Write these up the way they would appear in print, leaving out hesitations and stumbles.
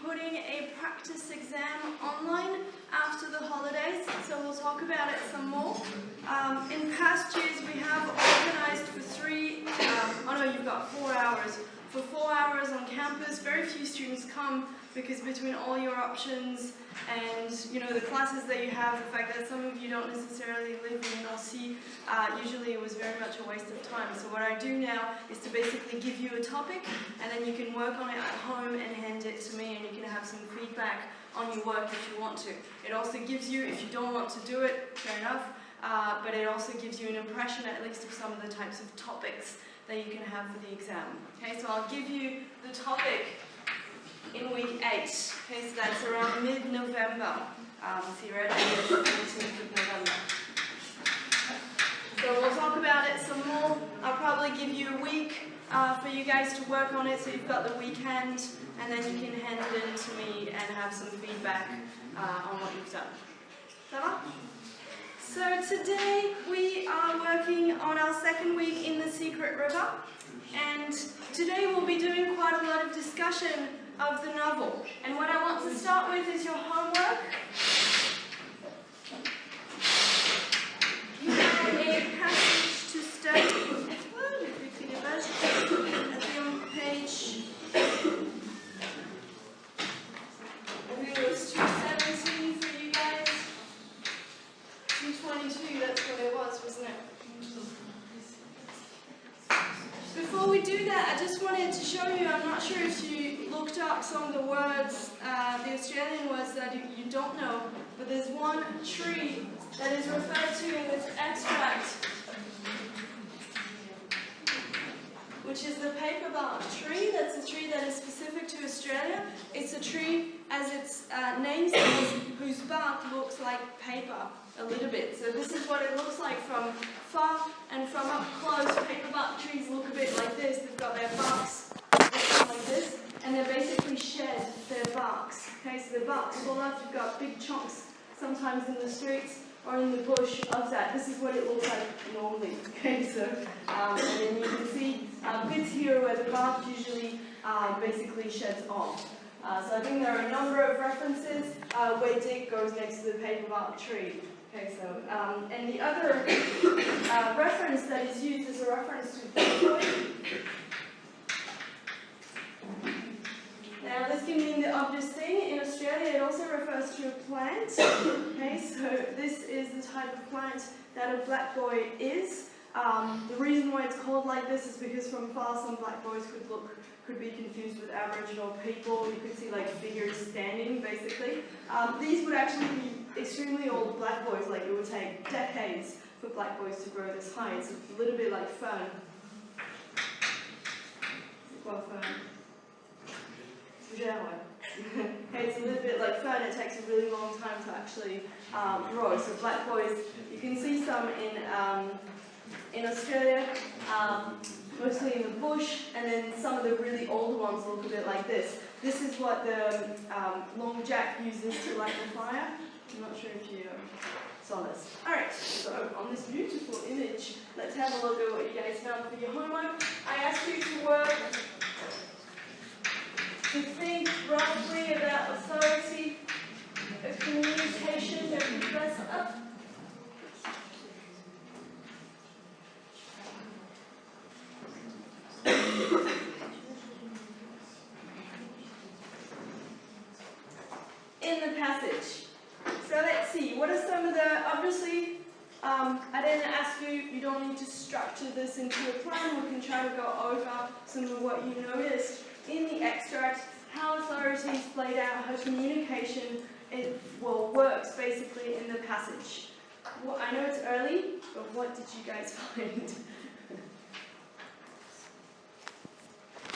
putting a practice exam online after the holidays, so we'll talk about it some more. In past years we have organised for 4 hours. For 4 hours on campus, very few students come because between all your options and the classes that you have, the fact that some of you don't necessarily live in Nancy, usually it was very much a waste of time. So what I do now is to basically give you a topic and then you can work on it at home and hand it to me and you can have some feedback on your work if you want to. It also gives you, if you don't want to do it, fair enough, but it also gives you an impression at least of some of the types of topics that you can have for the exam. Okay, so I'll give you the topic in week 8. Okay, so that's around mid-November. So you're at the 14th of November. So we'll talk about it some more. I'll probably give you a week for you guys to work on it, so you've got the weekend, and then you can hand it in to me and have some feedback on what you've done. Ça va? So today we are working on our second week in the Secret River, and today we'll be doing quite a lot of discussion of the novel. And what I want to start with is your homework. You have a passage to study. It'll be on page, I think it was 217 for you guys. 222, that's what it was, wasn't it? Before we do that, I just wanted to show you, I'm not sure if you looked up some of the words, the Australian words that you don't know, but there's one tree that is referred to in this extract, which is the paperbark tree. That's a tree that is specific to Australia. It's a tree, as its name says, whose bark looks like paper a little bit. So this is what it looks like from far and from up close. Paperbark trees look a bit like this. They've got their barks like this, and they basically shed their barks. Okay, so the barks fall off. You've got big chunks sometimes in the streets or in the bush of that. This is what it looks like normally. Okay, so and then you can see bits here where the bark usually basically sheds off. So I think there are a number of references where Dick goes next to the paperbark tree. Okay, so and the other reference that is used is a reference to black boy. Now this can mean the obvious thing. In Australia it also refers to a plant. Okay, so this is the type of plant that a black boy is. The reason why it's called like this is because from far some black boys could be confused with Aboriginal people. You could see like figures standing basically. These would actually be extremely old black boys, like it would take decades for black boys to grow this high. It's a little bit like fern. Well, fern. It's a little bit like fern, it takes a really long time to actually grow. So black boys, you can see some in Australia, mostly in the bush, and then some of the really old ones look a bit like this. This is what the long jack uses to light the fire. I'm not sure if you saw this. Alright, so on this beautiful image, let's have a look at what you guys found for your homework. I asked you to work to think roughly about authority of communication. Don't you press up? In the passage. So let's see, what are some of the, obviously, I didn't ask you, you don't need to structure this into a plan. We can try to go over some of what you noticed in the extract, how authority is played out, how communication works basically in the passage. Well, I know it's early, but what did you guys find?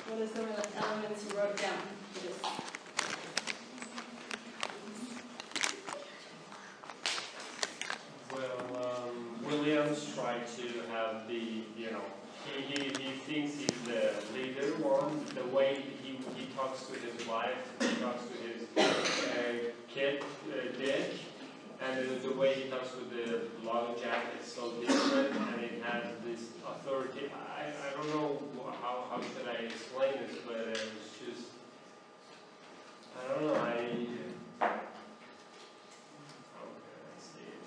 What are some of the elements you wrote down for this? Well, Williams tried to have the, he thinks he's the leader one, the way he talks to his wife, he talks to his kid, Dick, and the way he talks with the long jack is so different, and it has this authority. I don't know how should I explain this, but it's just don't know. How can I say it?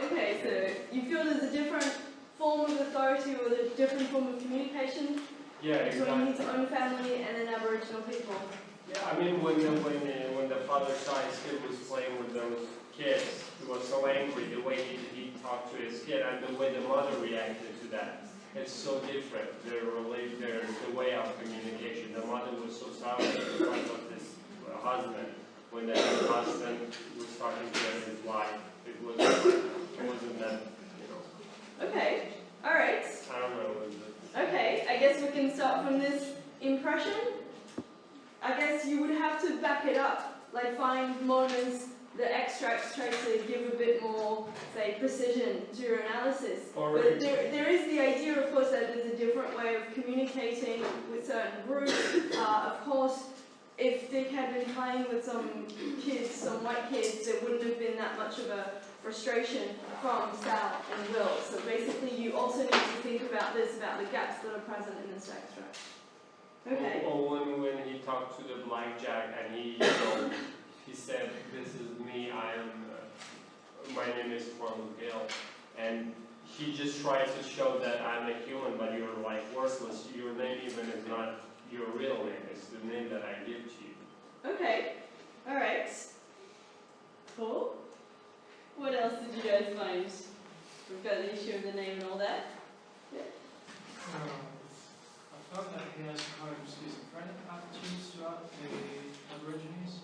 Okay, so you feel there's a different form of authority or a different form of communication Yeah, between exactly. his own family and then Aboriginal people? Yeah, I mean, when the father saw his kid was playing with those kids, he was so angry the way he talked to his kid and the way the mother reacted to that. It's so different. The way of communication. The mother was so sorry in front of this husband when the husband was talking to his wife. It wasn't that, you know. Okay, alright. I don't know. Okay, I guess we can start from this impression. I guess you would have to back it up, like find moments, the extracts try to give a bit more, say, precision to your analysis. But there is the idea, of course, that there's a different way of communicating with certain groups. Of course, if Dick had been playing with some kids, some white kids, there wouldn't have been that much of a frustration from Sal and Will. So basically, you also need to think about this, about the gaps that are present in this extract. Okay. Or when he talked to the blackjack and he said, "This is me. My name is Juan Miguel," and he just tried to show that I'm a human, but you're like worthless. Your name even is not your real name. It's the name that I give to you. Okay. All right. Cool. What else did you guys find? We've got the issue of the name and all that. Yeah. I felt that he has kind of schizophrenic attitudes throughout the Aborigines.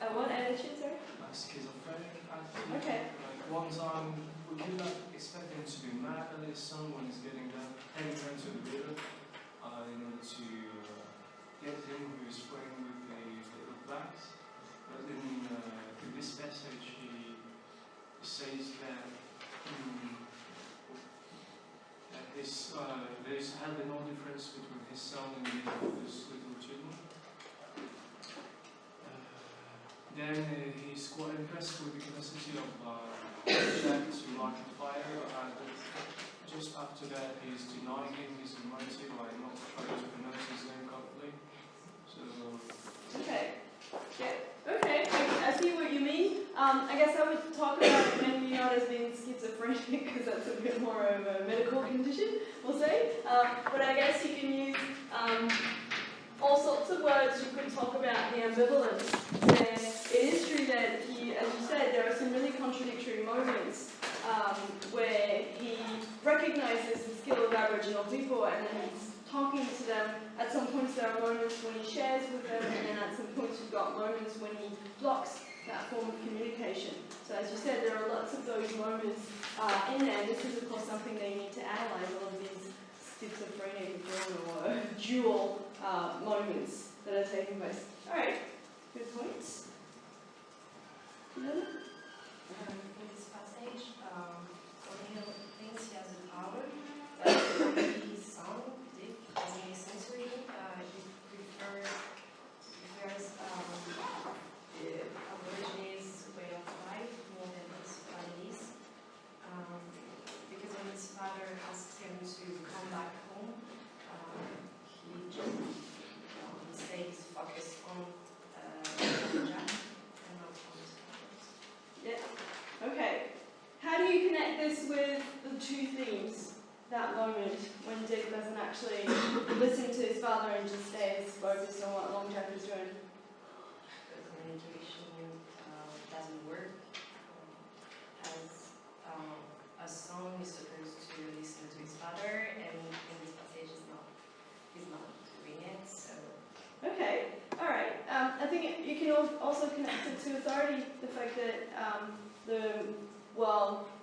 What attitude, sorry? Schizophrenic attitude. Okay. Like one time, we could not expect him to be mad at his son when he's heading down to the river in order to get him who is playing with the little blacks. But in this passage, he says that there's hardly no difference between his son and the his little children. Then he's quite impressed with the capacity of Jack to light a fire, and just after that he's denying him his humanity by not trying to pronounce his name correctly. So Okay. Yeah. Okay. I see what you mean. I guess I would talk about it maybe not as being schizophrenic because that's a bit more of a medical condition, we'll say. But I guess you can use all sorts of words. You could talk about the ambivalence. Where it is true that he, as you said, there are some really contradictory moments where he recognises the skill of Aboriginal people and then he's talking to them. At some points there are moments when he shares with them, and then at some points you've got moments when he blocks that form of communication. So as you said, there are lots of those moments in there. This is of course something they need to analyse, all of these schizophrenic or dual moments that are taking place. Alright, good points. In this passage, O'Neill thinks he has the power, but his son, Dick, doesn't listen to him. He prefers the Aborigines' way of life more than his family's. Because when his father asks him to come back home, he just stays focused on Jack and not on his father. Yeah. Okay. How do you connect this with the two themes? That moment when Dick doesn't actually listen to his father and just stays focused on what Long Jack is doing. Because my intuition doesn't work. As a son is supposed to listen to his father, and in this passage he's not doing it. So. Okay. All right. I think you can also connect it to authority. The fact that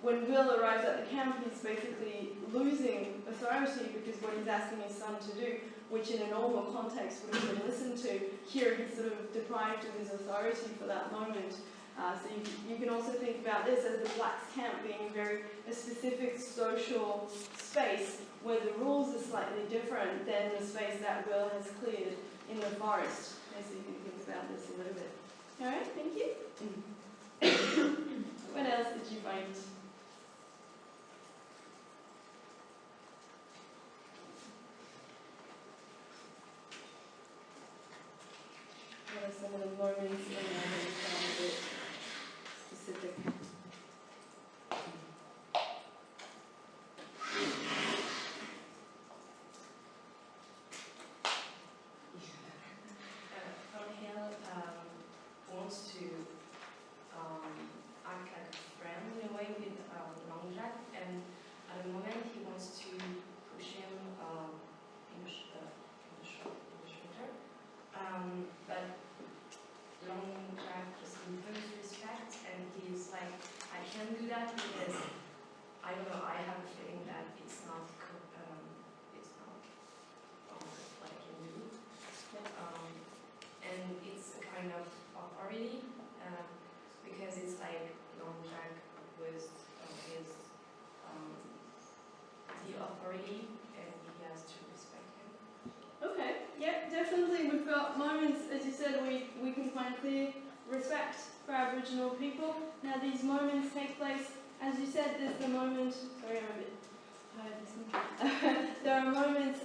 when Will arrives at the camp, he's basically losing authority because what he's asking his son to do, which in a normal context would have been listened to, here he's sort of deprived of his authority for that moment. So you can also think about this as the Blacks' camp being a specific social space where the rules are slightly different than the space that Will has cleared in the forest. Okay, so you can think about this a little bit. Alright, thank you. What else did you find? specific. Thornhill wants to act like a friend in a way with Long Jack, and at the moment he wants to push him in the shoulder. But Long Jack just improves respect, and he's like, I can't do that because I don't know. I have a feeling that it's not what I can do. And it's a kind of authority because it's like Long Jack was the authority, and he has to respect him. Okay, yeah, definitely. We've got moments, as you said, we can find clear respect for Aboriginal people. Now these moments take place, as you said, there's the moment, sorry I'm a bit tired listening. There are moments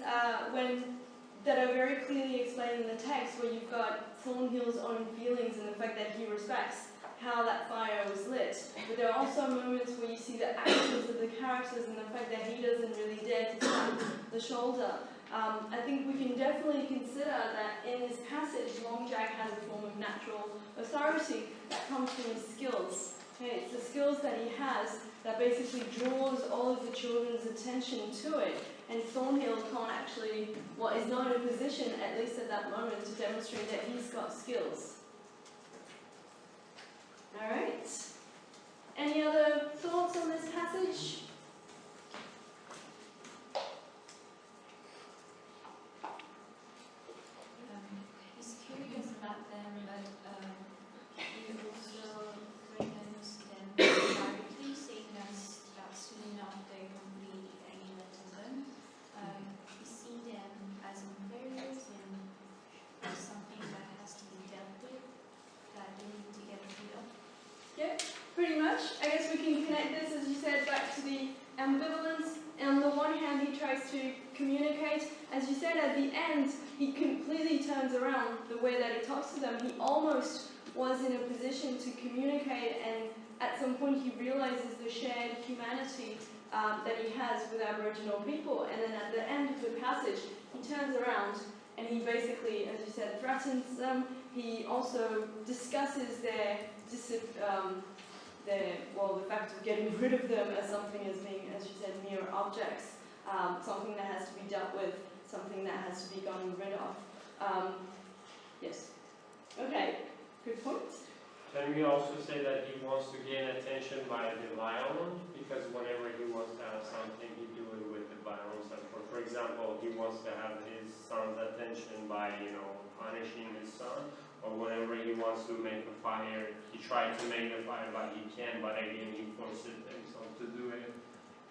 that are very clearly explained in the text where you've got Thornhill's own feelings and the fact that he respects how that fire was lit. But there are also moments where you see the actions of the characters and the fact that he doesn't really dare to tap the shoulder. I think we can definitely consider that in this passage, Long Jack has a form of natural authority that comes from his skills. Okay, it's the skills that he has that basically draws all of the children's attention to it. And Thornhill can't actually, is not in a position, at least at that moment, to demonstrate that he's got skills. Alright. Any other thoughts on this passage? He's curious about them, but he also threatens them directly, saying that soon enough they complete evangelism. We see them as inferiors and something that has to be dealt with, that they need to get rid of. Yeah, pretty much. I guess we can connect this, as you said, back to the ambivalence. On the one hand, he tries to communicate. As you said, at the end, he completely turns around the way that he talks to them. He almost was in a position to communicate, and at some point he realizes the shared humanity that he has with Aboriginal people. And then at the end of the passage, he turns around and he basically, as you said, threatens them. He also discusses the fact of getting rid of them as something as being, as you said, mere objects, something that has to be dealt with, something that has to be gotten rid of. Yes. Okay, good point. Can we also say that he wants to gain attention by the violence? Because whenever he wants to have something, he do it with the violence. And for example, he wants to have his son's attention by, punishing his son. Or whenever he wants to make a fire, he tried to make the fire, but he can't. But again, he forces himself to do it.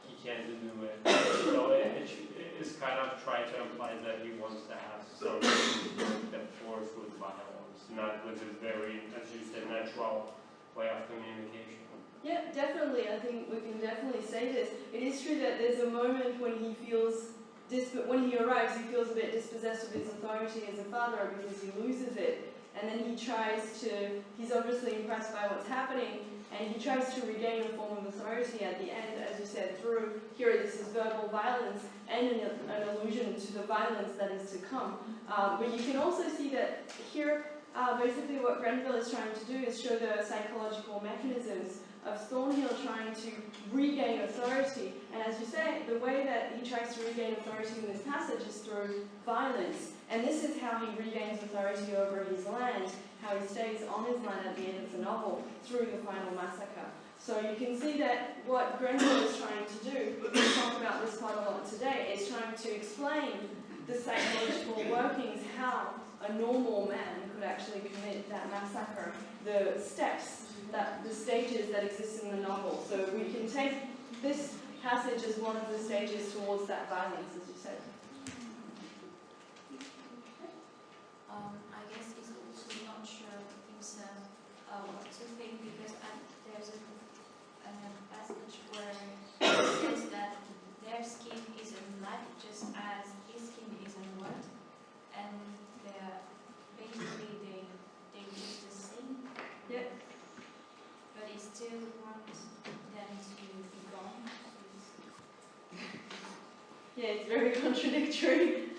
He can't do it. So it's kind of trying to imply that he wants to have something that force with violence, not with a very, as you said, natural way of communication. Yeah, definitely. I think we can definitely say this. It is true that there's a moment when he feels, when he arrives, he feels a bit dispossessed of his authority as a father because he loses it. And then he's obviously impressed by what's happening, and he tries to regain a form of authority at the end, as you said, through, here this is verbal violence and an allusion to the violence that is to come. But you can also see that here, basically what Grenville is trying to do is show the psychological mechanisms of Thornhill trying to regain authority. And as you say, the way that he tries to regain authority in this passage is through violence. And this is how he regains authority over his land, how he stays on his land at the end of the novel, through the final massacre. So you can see that what Grenville is trying to do, we talk about this quite a lot today, is trying to explain the psychological workings, how a normal man could actually commit that massacre, the steps, the stages that exist in the novel. So we can take this passage as one of the stages towards that violence, as you said. I guess he's also not sure himself what to think, because there's a passage where it says that their skin isn't black, just as his skin isn't white, and basically they use the same. Yeah. But he still still want them to be gone. Yeah, it's very contradictory.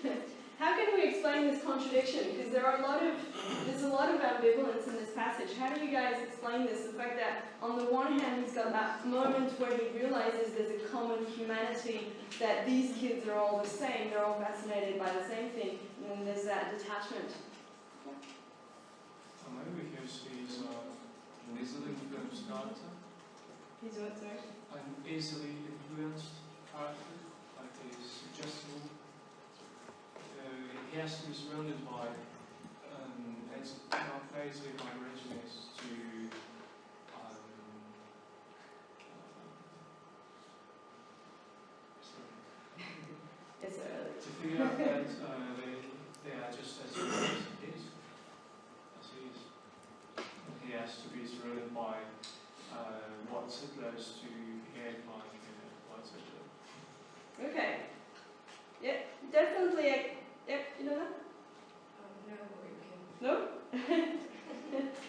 How can we explain this contradiction? Because there's a lot of ambivalence in this passage. How do you guys explain this? The fact that on the one hand he's got that moment where he realizes there's a common humanity, that these kids are all the same, they're all fascinated by the same thing, and then there's that detachment. Maybe because he's an easily influenced character. He's what, sorry? An easily influenced character, like he's suggestible. He has to be surrounded by, it's not faced with migration is to It's early. to figure out that they are just as he is. He has to be surrounded by white settlers to behave like white settlers. Okay. Yeah, definitely. Yep, you know that? No, you can. No?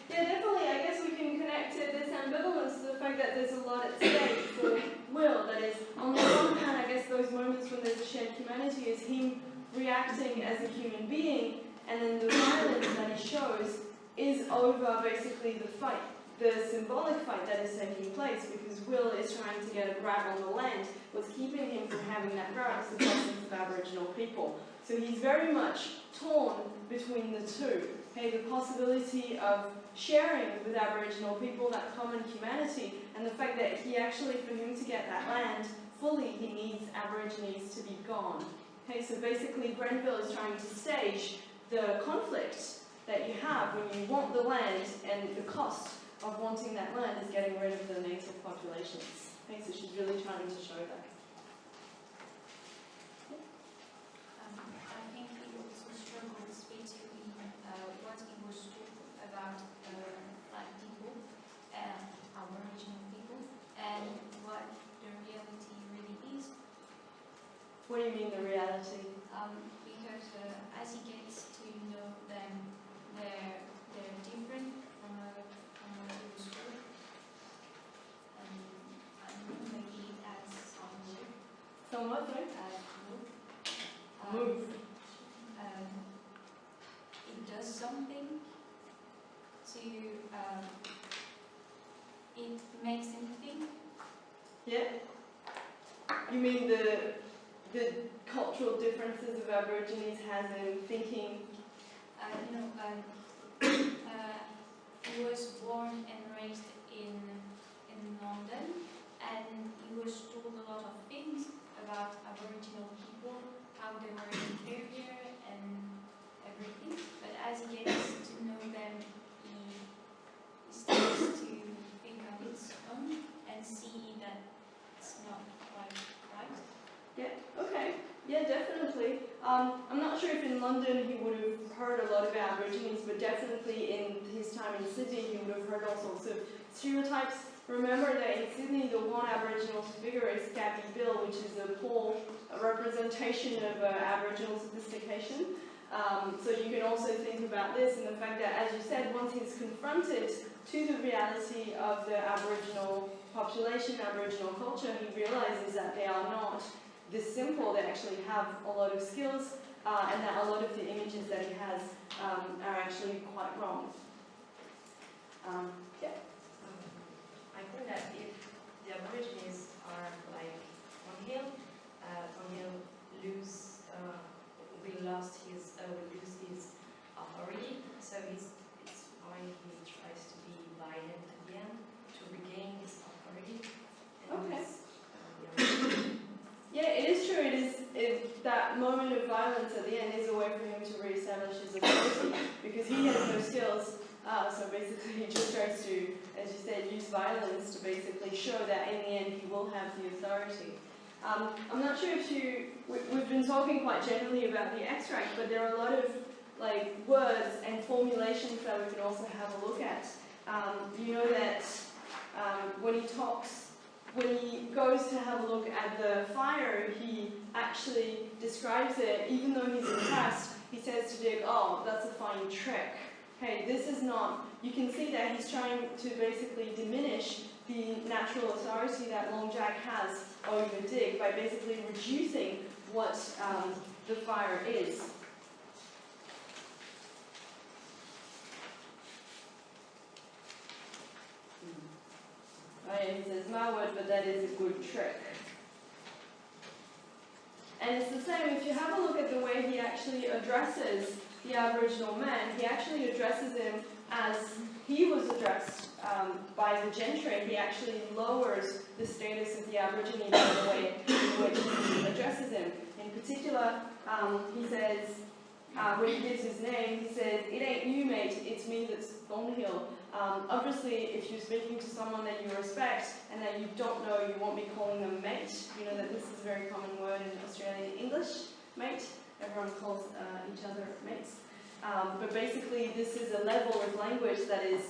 Yeah, definitely. I guess we can connect this ambivalence to the fact that there's a lot at stake for Will. That is, on the one hand, I guess those moments when there's a shared humanity is him reacting as a human being, and then the violence that he shows is over basically the fight, the symbolic fight that is taking place, because Will is trying to get a grab on the land. What's keeping him from having that grab is the presence of Aboriginal people. So he's very much torn between the two. Okay, the possibility of sharing with Aboriginal people that common humanity, and the fact that he actually, for him to get that land fully, he needs Aborigines to be gone. Okay, so basically Grenville is trying to stage the conflict that you have when you want the land, and the cost of wanting that land is getting rid of the native populations. Okay, so she's really trying to show that. I think he also struggles between what he was told about black people and Aboriginal people and what the reality really is. What do you mean the reality? Because as he gets to know them, they're different from what he was told. I don't know, maybe it adds some more. Somewhat, right? Move. Move. It does something to, it makes him think. Yeah? You mean the cultural differences of Aborigines has in thinking? He was born and raised in London, and he was told a lot of things about Aboriginal people, how they were inferior and everything. But as he gets to know them, he starts to think on its own and see that it's not quite right. Yeah, okay. Yeah, definitely. I'm not sure if in London he would have heard a lot of Aborigines, but definitely in his time in Sydney he would have heard all sorts of stereotypes. Remember that in Sydney the one Aboriginal figure is Scabby Bill, which is a poor representation of Aboriginal sophistication. So you can also think about this and the fact that, as you said, once he's confronted to the reality of the Aboriginal population, Aboriginal culture, he realizes that they are not this simple. They actually have a lot of skills, and that a lot of the images that he has are actually quite wrong. Yeah. I think that if the Aborigines are like Thornhill, Thornhill will lose his authority. So it's why he tries to be violent at the end to regain his authority. And Okay. his, Yeah, it is true. That moment of violence at the end is a way for him to re-establish his authority because he has no skills. So basically, he just tries to, as you said, use violence to basically show that in the end he will have the authority. I'm not sure if we've been talking quite generally about the extract, but there are a lot of words and formulations that we can also have a look at. You know that when he goes to have a look at the fire, he actually describes it, even though he's impressed, he says to Dick, "Oh, that's a fine trick." Okay, this is not, you can see that he's trying to basically diminish the natural authority that Long Jack has over Dig by basically reducing what the fire is. Right, he says, my word, but that is a good trick. And it's the same, if you have a look at the way he actually addresses the Aboriginal man, he actually addresses him as he was addressed by the gentry. He actually lowers the status of the Aborigine by the way in which he addresses him. In particular, he says, when he gives his name, he says, it ain't you, mate, it's me that's Thornhill. Obviously, if you're speaking to someone that you respect and that you don't know, you won't be calling them mate. You know that this is a very common word in Australian English, mate. Everyone calls each other mates. But basically, this is a level of language that is,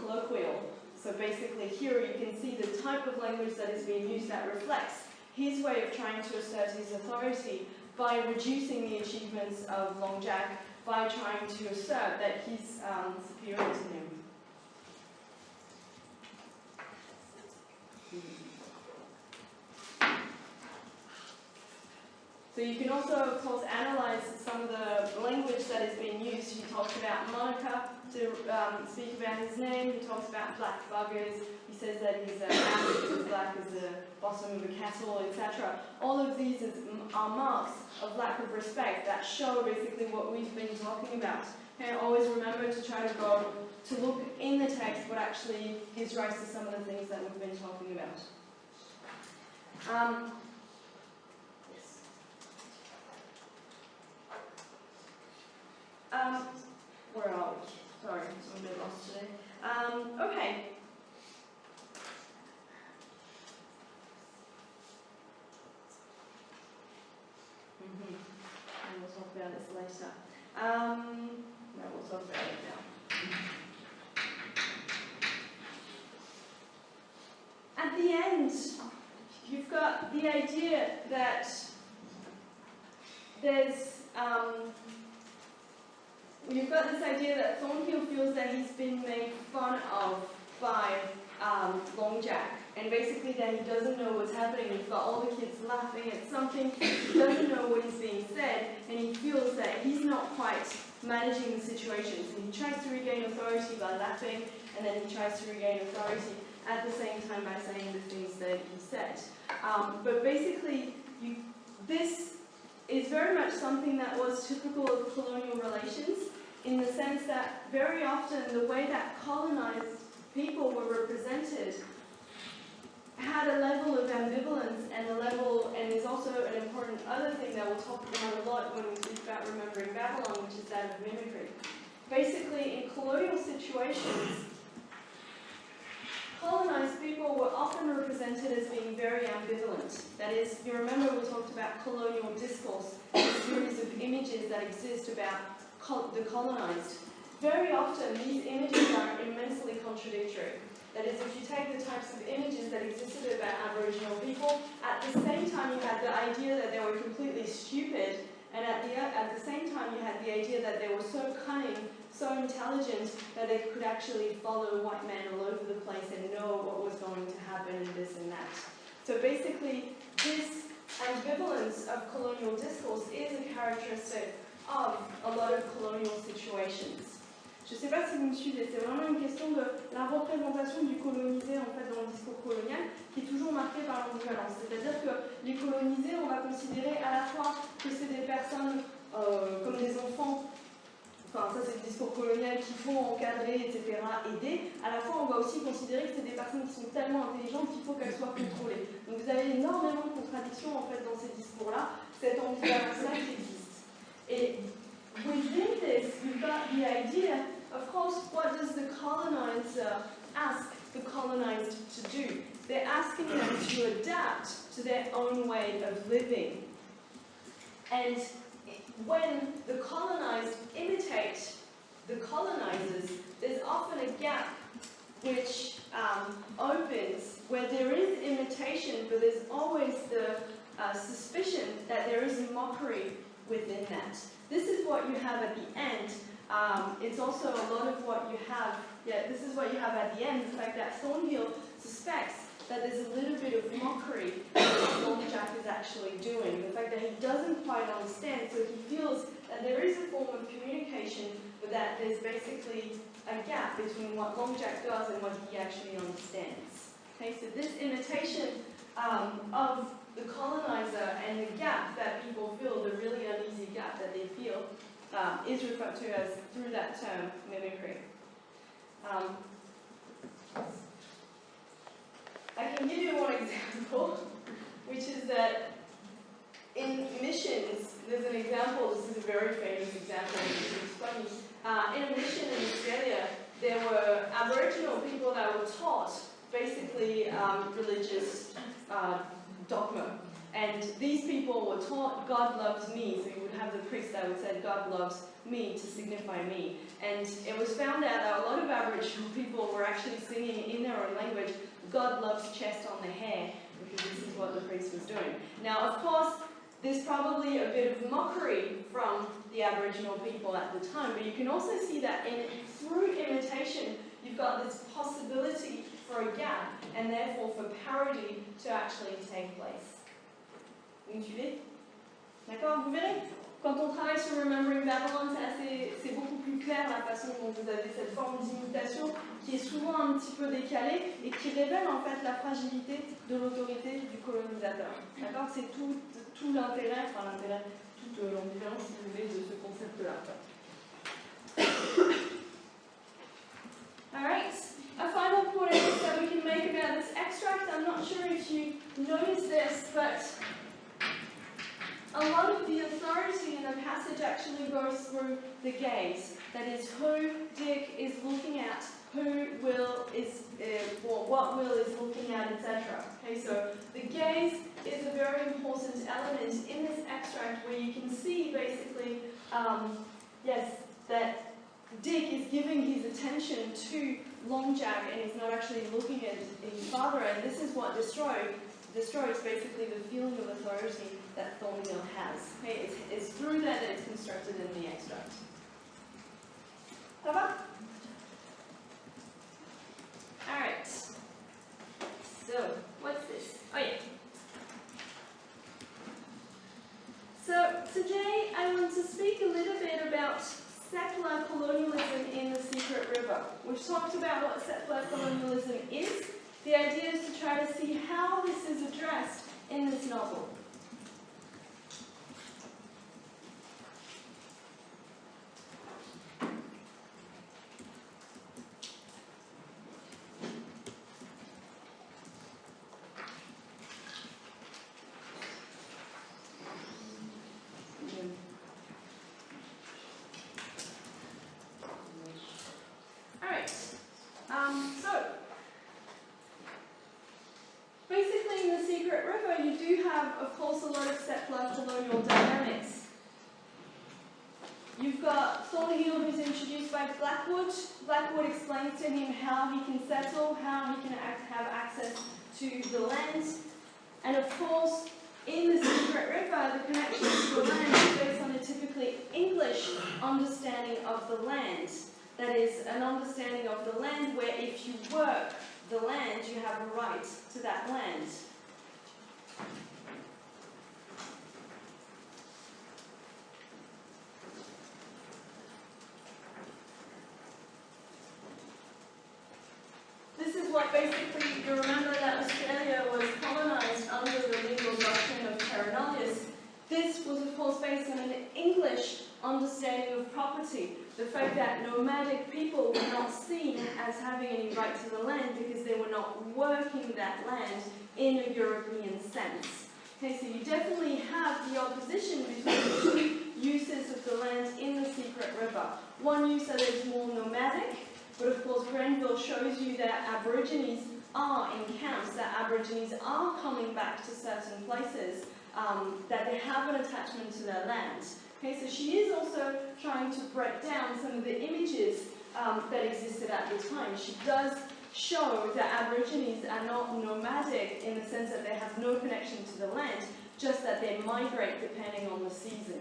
colloquial. So basically, here you can see the type of language that is being used that reflects his way of trying to assert his authority by reducing the achievements of Long Jack, by trying to assert that he's superior to him. So you can also, of course, analyze some of the language that is being used. He talks about Monica to speak about his name. He talks about black buggers. He says that he's as black as the bottom of a kettle, etc. All of these are marks of lack of respect that show basically what we've been talking about. Okay, always remember to try to look in the text what actually gives rise to some of the things that we've been talking about. Where are we? Sorry, I'm a bit lost today. Okay. And we'll talk about this later. No, we'll talk about it now. At the end, you've got the idea that you've got this idea that Thornhill feels that he's been made fun of by Long Jack, and basically that he doesn't know what's happening. You've got all the kids laughing at something, he doesn't know what is being said, and he feels that he's not quite managing the situation. So he tries to regain authority by laughing, and then he tries to regain authority at the same time by saying the things that he said. But basically, this is very much something that was typical of colonial relations, in the sense that very often the way that colonized people were represented had a level of ambivalence and is also an important other thing that we'll talk about a lot when we speak about remembering Babylon, which is that of mimicry. Basically, in colonial situations, colonized people were often represented as being very ambivalent. That is, you remember we talked about colonial discourse, a series of images that exist about the colonized. Very often, these images are immensely contradictory. That is, if you take the types of images that existed about Aboriginal people, at the same time you had the idea that they were completely stupid, and at the same time you had the idea that they were so cunning, so intelligent, that they could actually follow white men all over the place and know what was going to happen and this and that. So basically, this ambivalence of colonial discourse is a characteristic of a lot of colonial situations. Je ne sais pas si vous me suivez, c'est vraiment une question de la représentation du colonisé en fait dans le discours colonial qui est toujours marquée par l'ambivalence. C'est-à-dire que les colonisés, on va considérer à la fois que c'est des personnes comme des enfants, enfin ça c'est le discours colonial qu'il faut encadrer, etc., aider. À la fois on va aussi considérer que c'est des personnes qui sont tellement intelligentes qu'il faut qu'elles soient contrôlées. Donc vous avez énormément de contradictions en fait dans ces discours-là, cette ambivalence-là qui existe. Et within this, you've got the idea, of course, what does the colonizer ask the colonized to do? They're asking them to adapt to their own way of living. And when the colonized imitate the colonizers, there's often a gap which opens where there is imitation, but there's always the suspicion that there is mockery within that. This is what you have at the end. It's also a lot of what you have, this is what you have at the end, the fact that Thornhill suspects that there's a little bit of mockery of what Long Jack is actually doing. The fact that he doesn't quite understand, so he feels that there is a form of communication, but that there's basically a gap between what Long Jack does and what he actually understands. Okay, so this imitation of the colonizer and the gap that people feel, the really uneasy gap that they feel, is referred to as, through that term, mimicry. I can give you one example, which is that in missions, there's an example, this is a very famous example, which is funny. In a mission in Australia, there were Aboriginal people that were taught basically religious dogma. And these people were taught God loves me, so you would have the priest that would say God loves me to signify me. And it was found out that a lot of Aboriginal people were actually singing in their own language, God loves chest on the hair, because this is what the priest was doing. Now, of course, there's probably a bit of mockery from the Aboriginal people at the time, but you can also see that through imitation, you've got this possibility for a gap, and therefore for parody to actually take place. Vous me suivez? D'accord? Vous verrez? Quand on travaille sur Remembering Babylon, c'est beaucoup plus clair la façon dont vous avez cette forme d'imitation qui est souvent un petit peu décalée et qui révèle en fait la fragilité de l'autorité du colonisateur. D'accord? C'est tout l'intérêt, enfin l'intérêt, toute l'ambivalence, si vous voulez, de ce concept-là. Alright, a final point that we can make about this extract, I'm not sure if you noticed this, but a lot of the authority in the passage actually goes through the gaze. That is, who Dick is looking at, who Will is, or what Will is looking at, etc. Okay, so the gaze is a very important element in this extract where you can see basically, yes, that Dick is giving his attention to Long Jack and he's not actually looking at his father, and this is what destroys basically the feeling of authority that Thornhill has. Okay, it's through that it's constructed in the extract. Ça va? Alright. So, what's this? Oh yeah. So, today I want to speak a little bit about settler colonialism in the Secret River. We've talked about what settler colonialism is. The idea is to try to see how this is addressed in this novel. Basically, in the Secret River, you do have, of course, a lot of settler colonial dynamics. You've got Thornhill, who's introduced by Blackwood. Blackwood explains to him how he can settle, how he can have access to the land. And of course, in the Secret River, the connection to the land is based on a typically English understanding of the land. That is, an understanding of the land where if you work the land, you have a right to that land. This is what basically, you remember that Australia was colonized under the legal doctrine of terra nullius. This was of course based on an English understanding of property. The fact that nomadic people were not seen as having any right to the land because they were not working that land in a European sense. Okay, so you definitely have the opposition between the two uses of the land in the Secret River. One use that is more nomadic, but of course Grenville shows you that Aborigines are in camps, that Aborigines are coming back to certain places, that they have an attachment to their land. Okay, so she is also trying to break down some of the images that existed at the time. She does show that Aborigines are not nomadic in the sense that they have no connection to the land, just that they migrate depending on the season.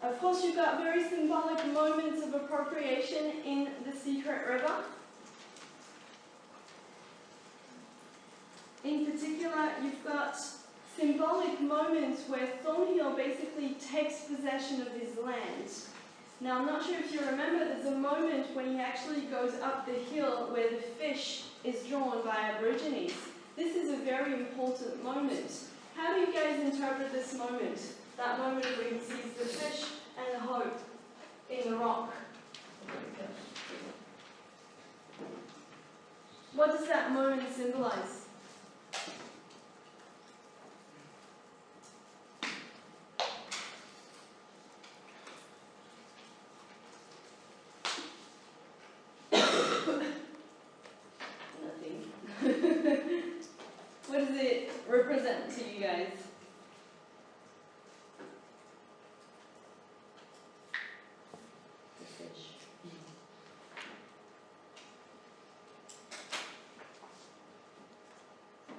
Of course, you've got very symbolic moments of appropriation in the Secret River. In particular, you've got symbolic moments where Thornhill basically takes possession of his land. Now, I'm not sure if you remember, there's a moment when he actually goes up the hill where the fish is drawn by Aborigines. This is a very important moment. How do you guys interpret this moment? That moment where he sees the fish and the hope in the rock. What does that moment symbolize? What does it represent to you guys? The fish.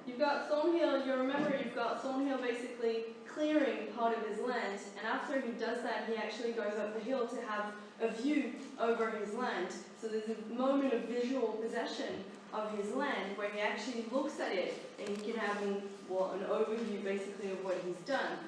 You've got Thornhill, you remember you've got Thornhill basically clearing part of his land, and after he does that, he actually goes up the hill to have a view over his land. So there's a moment of visual possession of his land where he actually looks at it and he can have an overview basically of what he's done.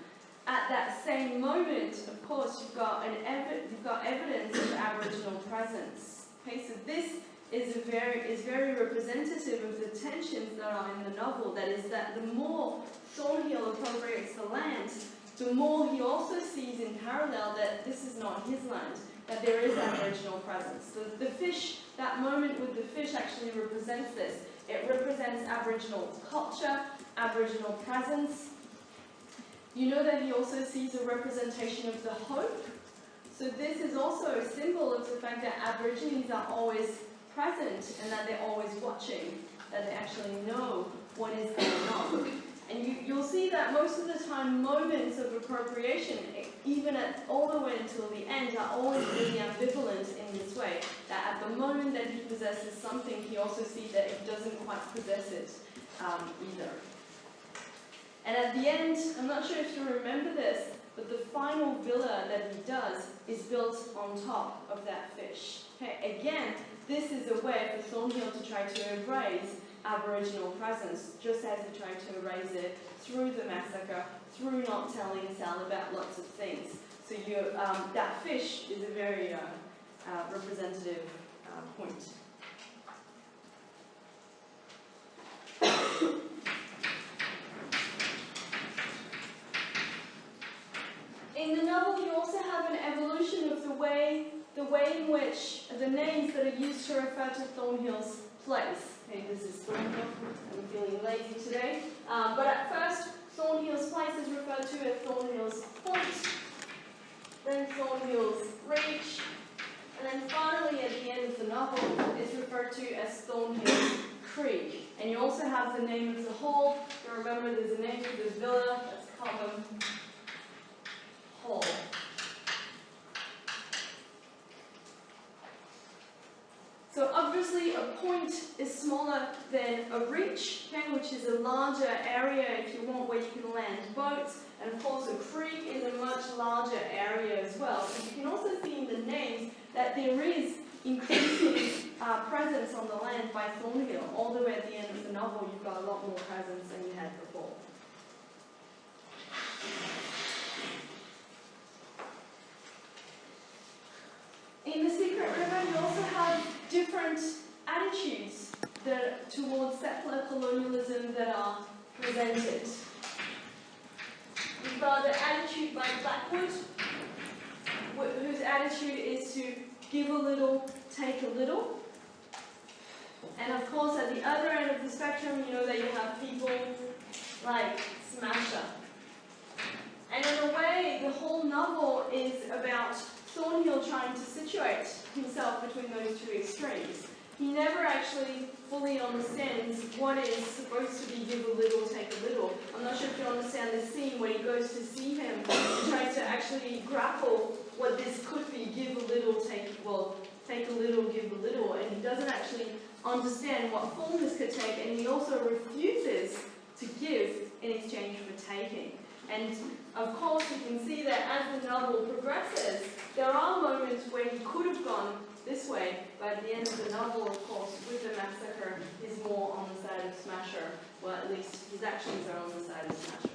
At that same moment, of course, you've got evidence of Aboriginal presence. Okay, so this is very representative of the tensions that are in the novel. That is that the more Thornhill appropriates the land, the more he also sees in parallel that this is not his land, that there is Aboriginal presence. So the fish, that moment with the fish actually represents this. It represents Aboriginal culture, Aboriginal presence. You know that he also sees a representation of the hope. So this is also a symbol of the fact that Aborigines are always present and that they're always watching, that they actually know what is going on. And you'll see that most of the time moments of appropriation, even all the way until the end, are always really ambivalent in this way. That at the moment that he possesses something, he also sees that he doesn't quite possess it either. And at the end, I'm not sure if you remember this, but the final villa that he does is built on top of that fish. Okay, again, this is a way for Thornhill to try to erase Aboriginal presence, just as he tried to erase it through the massacre, through not telling Sal about lots of things. So that fish is a very representative point. In the novel, you also have an evolution of the way in which the names that are used to refer to Thornhill's place. Okay, this is Thornhill. I'm feeling lazy today. But at first, Thornhill's place is referred to as Thornhill's Point, then Thornhill's Reach, and then finally at the end of the novel, it's referred to as Thornhill Creek. And you also have the name of the hall. You remember there's a name of the villa, that's Cobham Hall. So obviously a point is smaller than a reach, okay, which is a larger area, if you want, where you can land boats. And of course a creek is a much larger area as well. So you can also see in the names that there is increasing presence on the land by Thornhill. All the way at the end of the novel, you've got a lot more presence than you had before. In the Secret River, you also have different attitudes towards settler colonialism that are presented. You've got the attitude by Blackwood, whose attitude is to give a little, take a little. And of course, at the other end of the spectrum, you know that you have people like Smasher. And in a way, the whole novel is about Thornhill trying to situate himself between those two extremes. He never actually fully understands what is supposed to be give a little, take a little. I'm not sure if you understand the scene where he goes to see him and tries to actually grapple what this could be, give a little, take a little, give a little, and he doesn't actually understand what form this could take, and he also refuses to give in exchange for taking. And of course, you can see that as the novel progresses, there are moments where he could have gone this way, but at the end of the novel, of course, with the massacre, is more on the side of Smasher. Well, at least his actions are on the side of Smasher.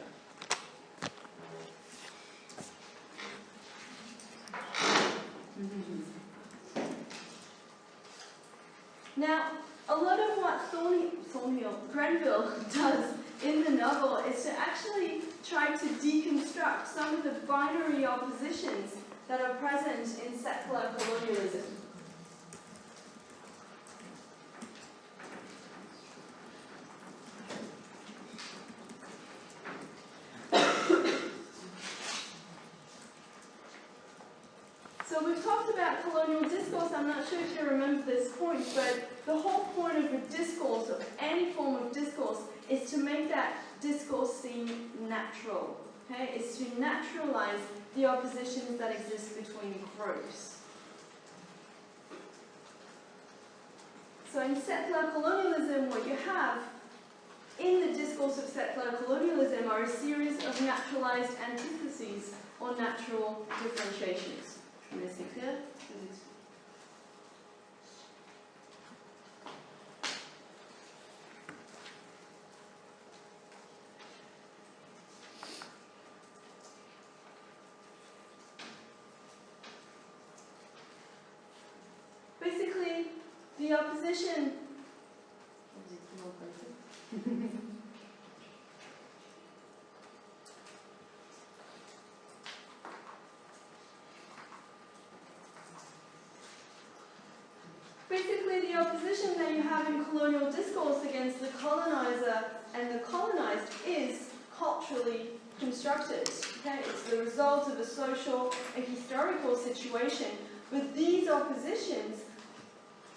Now, a lot of what Grenville does in the novel is to actually try to deconstruct some of the binary oppositions that are present in settler colonialism. So we've talked about colonial discourse. I'm not sure if you remember this point, but the whole point of a discourse, of any form of discourse, is to make that discourse seem natural. Okay? It's to naturalize the oppositions that exist between groups. So in settler colonialism, what you have in the discourse of settler colonialism are a series of naturalized antitheses or natural differentiations. Je vais laisser écrire. Basically, the opposition. Basically, the opposition that you have in colonial discourse against the colonizer and the colonized is culturally constructed. Okay? It's the result of a social and historical situation. But these oppositions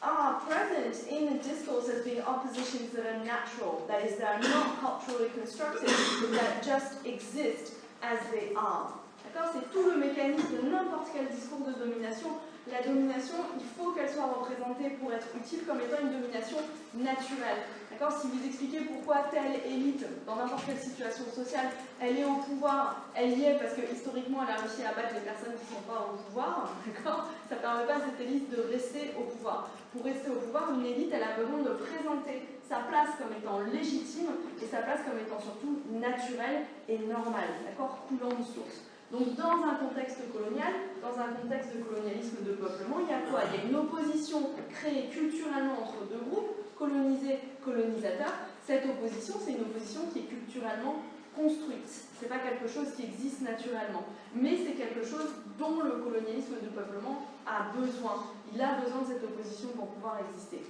are present in the discourse as being oppositions that are natural, that is, that are not culturally constructed, that just exist as they are. D'accord? C'est tout le mécanisme de n'importe quel discours de domination. La domination, il faut qu'elle soit représentée pour être utile comme étant une domination naturelle. D'accord? Si vous expliquez pourquoi telle élite, dans n'importe quelle situation sociale, elle est au pouvoir, elle y est parce que historiquement elle a réussi à battre les personnes qui ne sont pas au pouvoir, d'accord? Ça ne permet pas à cette élite de rester au pouvoir. Pour rester au pouvoir, une élite, elle a besoin de présenter sa place comme étant légitime et sa place comme étant surtout naturelle et normale, d'accord? Coulant de source. Donc dans un contexte colonial, dans un contexte de colonialisme de peuplement, il y a quoi? Il y a une opposition créée culturellement entre deux groupes, colonisés, colonisateurs. Cette opposition, c'est une opposition qui est culturellement construite. Ce n'est pas quelque chose qui existe naturellement, mais c'est quelque chose dont le colonialisme de peuplement a besoin. Il a besoin de cette opposition pour pouvoir exister.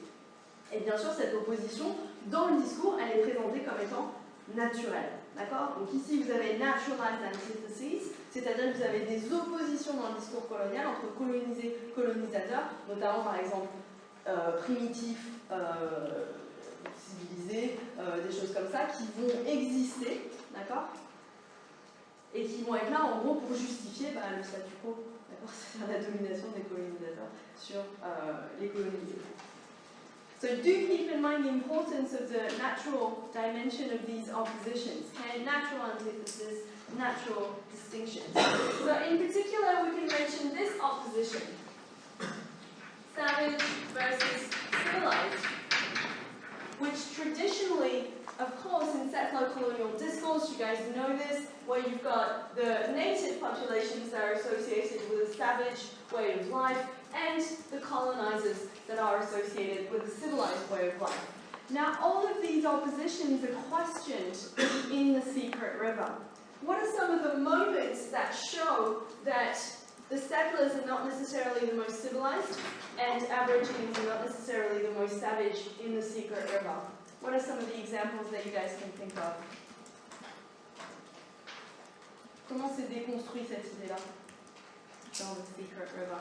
Et bien sûr, cette opposition, dans le discours, elle est présentée comme étant naturelle. D'accord? Donc ici, vous avez naturalized antitheses, c'est-à-dire que vous avez des oppositions dans le discours colonial entre colonisés et colonisateurs, notamment par exemple primitifs, civilisés, des choses comme ça, qui vont exister, d'accord? Et qui vont être là en gros pour justifier le statu quo, d'accord? C'est-à-dire la domination des colonisateurs sur les colonisés. So do keep in mind the importance of the natural dimension of these oppositions, okay? Natural antithesis, natural distinctions. So in particular, we can mention this opposition. Savage versus civilized, which traditionally, of course, in settler colonial discourse, you guys know this, where you've got the native populations that are associated with a savage way of life, and the colonizers that are associated with a civilized way of life. Now, all of these oppositions are questioned in The Secret River. What are some of the moments that show that the settlers are not necessarily the most civilized, and Aborigines are not necessarily the most savage in The Secret River? What are some of the examples that you guys can think of? Comment s'est déconstruit cette idée-là dans The Secret River?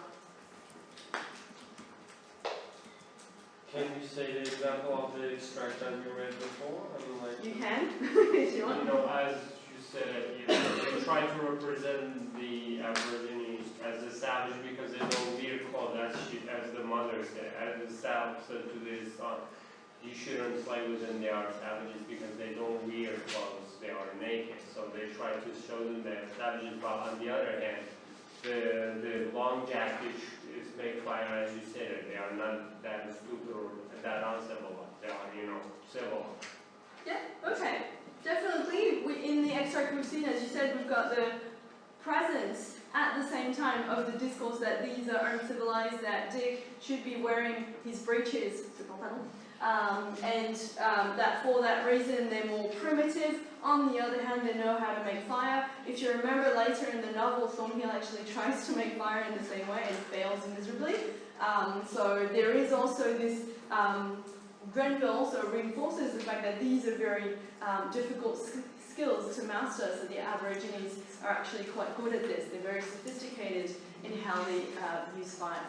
Can you say the example of the extract that you read before? I mean, like, You can, if you want. you know, as you said, they try to represent the Aborigines as a savage because they don't veer called as the mother said, as the South said to their son. you shouldn't play with them, they are savages because they don't wear clothes, they are naked. So they try to show them they're savages, but on the other hand, the long jacket is made fire, as you said, they are not that stupid or that uncivil, they are, civil. Yeah, okay. Definitely, in the extract we've seen, as you said, we've got the presence at the same time of the discourse that these are uncivilized, that Dick should be wearing his breeches, and that for that reason they're more primitive. On the other hand, they know how to make fire. If you remember later in the novel, Thornhill actually tries to make fire in the same way and fails miserably. So there is also this, Grenville also reinforces the fact that these are very difficult skills to master, so the Aborigines are actually quite good at this. They're very sophisticated in how they use fire.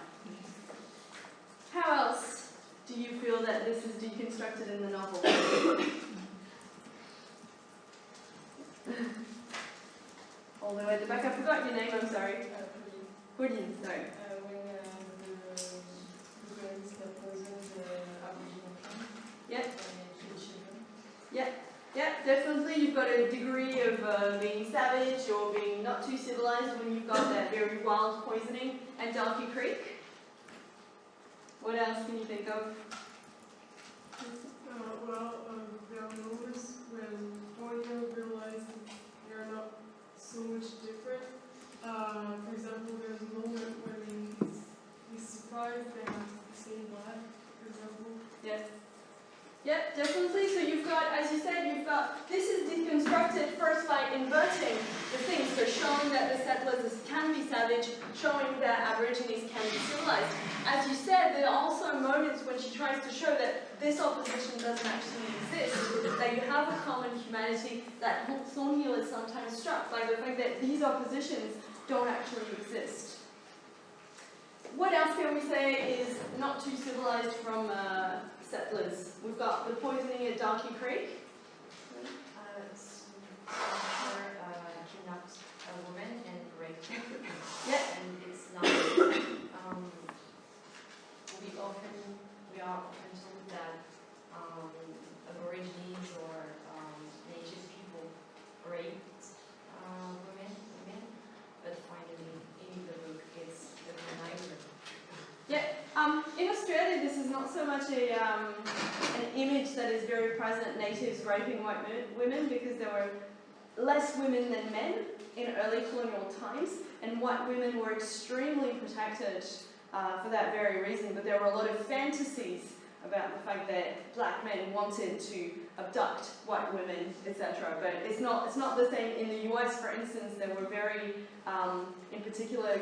How else do you feel that this is deconstructed in the novel? All the way at the back. I forgot your name, I'm sorry. Houdin, sorry. Yeah, definitely. You've got a degree of being savage or being not too civilized when you've got that very wild poisoning at Darky Creek. What else can you think of? There are moments when Thornhill realizes they're not so much different. For example, there's a moment when he's surprised they have the same blood, for example. Yes. Yeah, definitely. So you've got, as you said, this is deconstructed first by inverting the things, so showing that the settlers can be savage, showing that Aborigines can be civilized. As you said, there are also moments when she tries to show that this opposition doesn't actually exist, that you have a common humanity, that Thornhill is sometimes struck by the fact that these oppositions don't actually exist. What else can we say is not too civilized from settlers? We've got the poisoning at Darky Creek. Kidnapped a woman and raped her. Yeah. And it's not. We are often told that Aborigines or native people raped women, but finally in the book it's the neither. Yeah. In Australia, this is not so much an image that is very present, natives raping white women, because there were less women than men in early colonial times, and white women were extremely protected for that very reason. But there were a lot of fantasies about the fact that black men wanted to abduct white women, etc. But it's not the same in the US. For instance, there were very, in particular,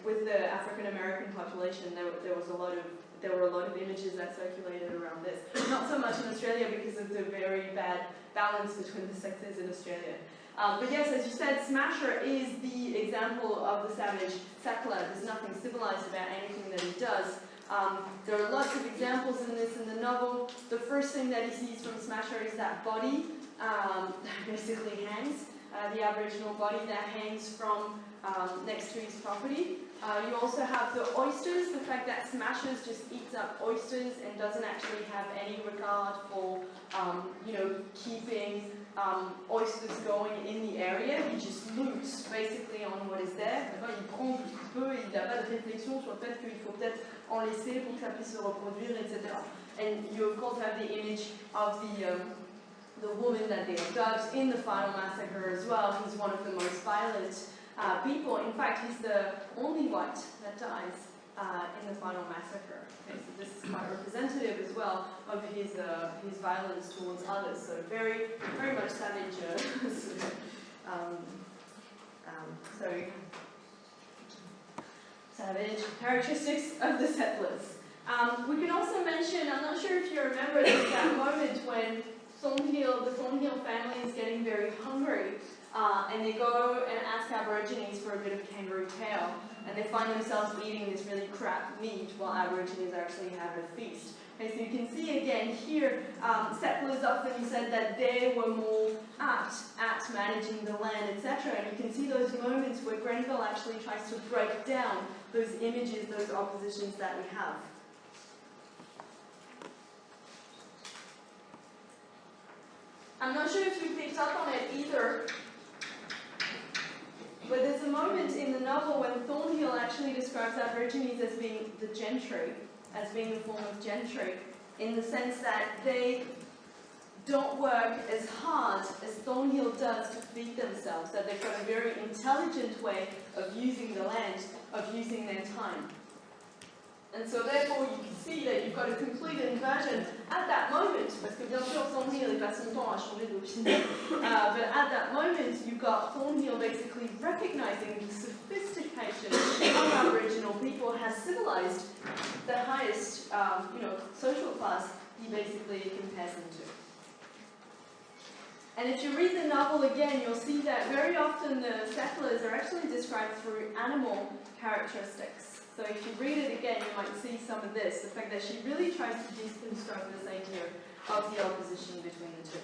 with the African American population, there were a lot of images that circulated around this. Not so much in Australia because of the very bad balance between the sexes in Australia. But yes, as you said, Smasher is the example of the savage settler. There's nothing civilized about anything that he does. There are lots of examples in this in the novel. The first thing that he sees from Smasher is that body that basically hangs, the Aboriginal body that hangs from next to his property. You also have the oysters, the fact that Smashers just eats up oysters and doesn't actually have any regard for, keeping oysters going in the area. He just loots basically on what is there. Il prend tout ce qu'il peut, il n'a pas de réflexion sur le fait qu'il faut peut-être en laisser pour que ça puisse se reproduire, etc. And you of course have the image of the woman that they abduct in the final massacre as well. He's one of the most violent people. In fact, he's the only white that dies in the final massacre. Okay, so this is quite representative as well of his violence towards others. So very, very much savage. Savage characteristics of the settlers. We can also mention, I'm not sure if you remember, there's that moment when the Thornhill family is getting very hungry. And they go and ask Aborigines for a bit of kangaroo tail, and they find themselves eating this really crap meat while Aborigines actually have a feast. Okay, so you can see again here, settlers often said that they were more apt at managing the land, etc. And you can see those moments where Grenville actually tries to break down those images, those oppositions that we have. I'm not sure if you picked up on it either, but there's a moment in the novel when Thornhill actually describes Aborigines as being the gentry, as being a form of gentry, in the sense that they don't work as hard as Thornhill does to feed themselves, that they've got a very intelligent way of using the land, of using their time. And so therefore you can see that you've got a complete inversion at that moment, parce que bien sûr Thornhill il passe son temps à changer d'opinion, but at that moment you've got Thornhill basically recognizing the sophistication of Aboriginal people has civilized the highest social class he basically compares them to. And if you read the novel again, you'll see that very often the settlers are actually described through animal characteristics. So if you read it again, you might see some of this, the fact that she really tries to deconstruct this idea of the opposition between the two.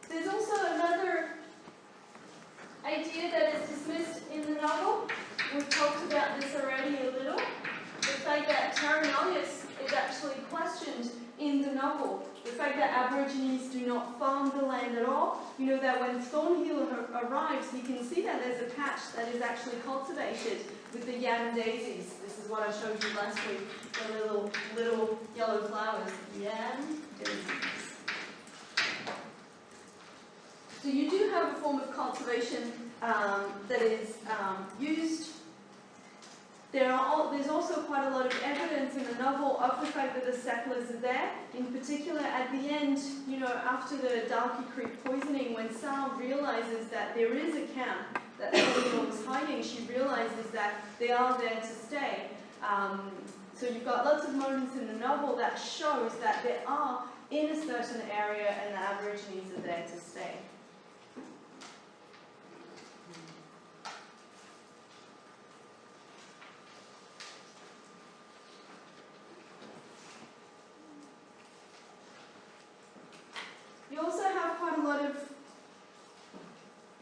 There's also another idea that is dismissed in the novel. We've talked about this already a little. The fact that Terranolius is actually questioned in the novel. The fact that Aborigines do not farm the land at all. You know that when Thornhill arrives, you can see that there's a patch that is actually cultivated with the yam daisies. This is what I showed you last week, the little yellow flowers. Yam daisies. So you do have a form of cultivation that is used. There's also quite a lot of evidence in the novel of the fact that the settlers are there. In particular, at the end, after the Darky Creek poisoning, when Sal realizes that there is a camp that Thornhill was hiding, she realizes that they are there to stay. So you've got lots of moments in the novel that shows that they are in a certain area and the Aborigines are there to stay. You also have quite a lot of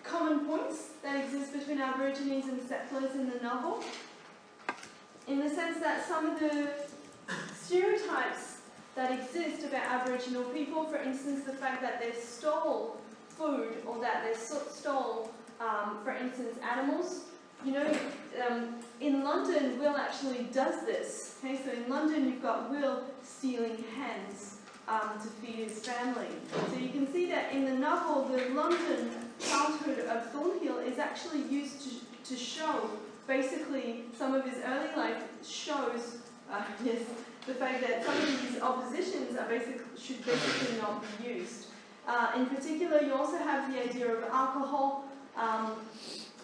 common points that exist between Aborigines and settlers in the novel, in the sense that some of the stereotypes that exist about Aboriginal people, for instance, the fact that they stole food or that they stole, for instance, animals. In London, Will actually does this. Okay, so in London, you've got Will stealing hens to feed his family. So you can see that in the novel, the London childhood of Thornhill is actually used to show, basically, some of his early life shows the fact that some of these oppositions should basically not be used. In particular, you also have the idea of alcohol.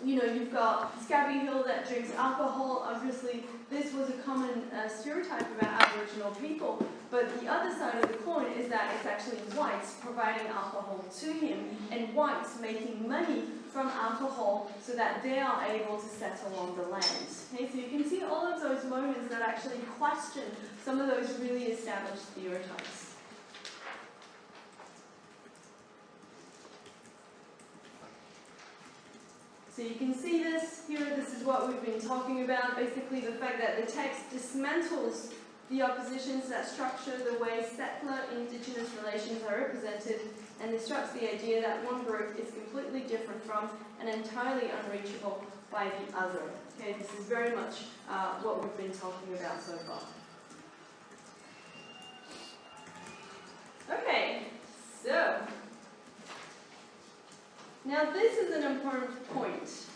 You've got Scabby Hill that drinks alcohol. Obviously, this was a common stereotype about Aboriginal people. But the other side of the coin is that it's actually whites providing alcohol to him and whites making money from alcohol so that they are able to settle on the land. Okay, so you can see all of those moments that actually question some of those really established stereotypes. So you can see this here, this is what we've been talking about, basically the fact that the text dismantles the oppositions that structure the way settler-indigenous relations are represented and instructs the idea that one group is completely different from and entirely unreachable by the other. Okay, this is very much what we've been talking about so far. Okay, so now this is an important point.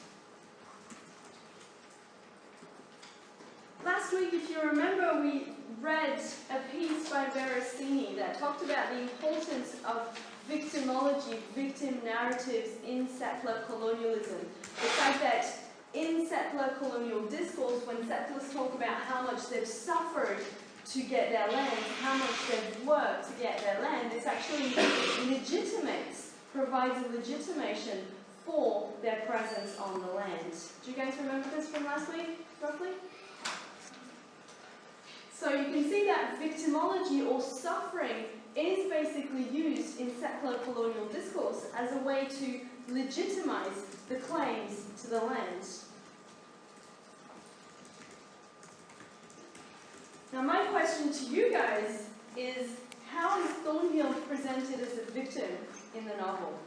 Last week, if you remember, we read a piece by Veracini that talked about the importance of victimology, victim narratives in settler colonialism. The fact that in settler colonial discourse, when settlers talk about how much they've suffered to get their land, how much they've worked to get their land, this actually provides a legitimation for their presence on the land. Do you guys remember this from last week, roughly? So you can see that victimology or suffering is basically used in settler colonial discourse as a way to legitimize the claims to the land. Now my question to you guys is, how is Thornhill presented as a victim in the novel?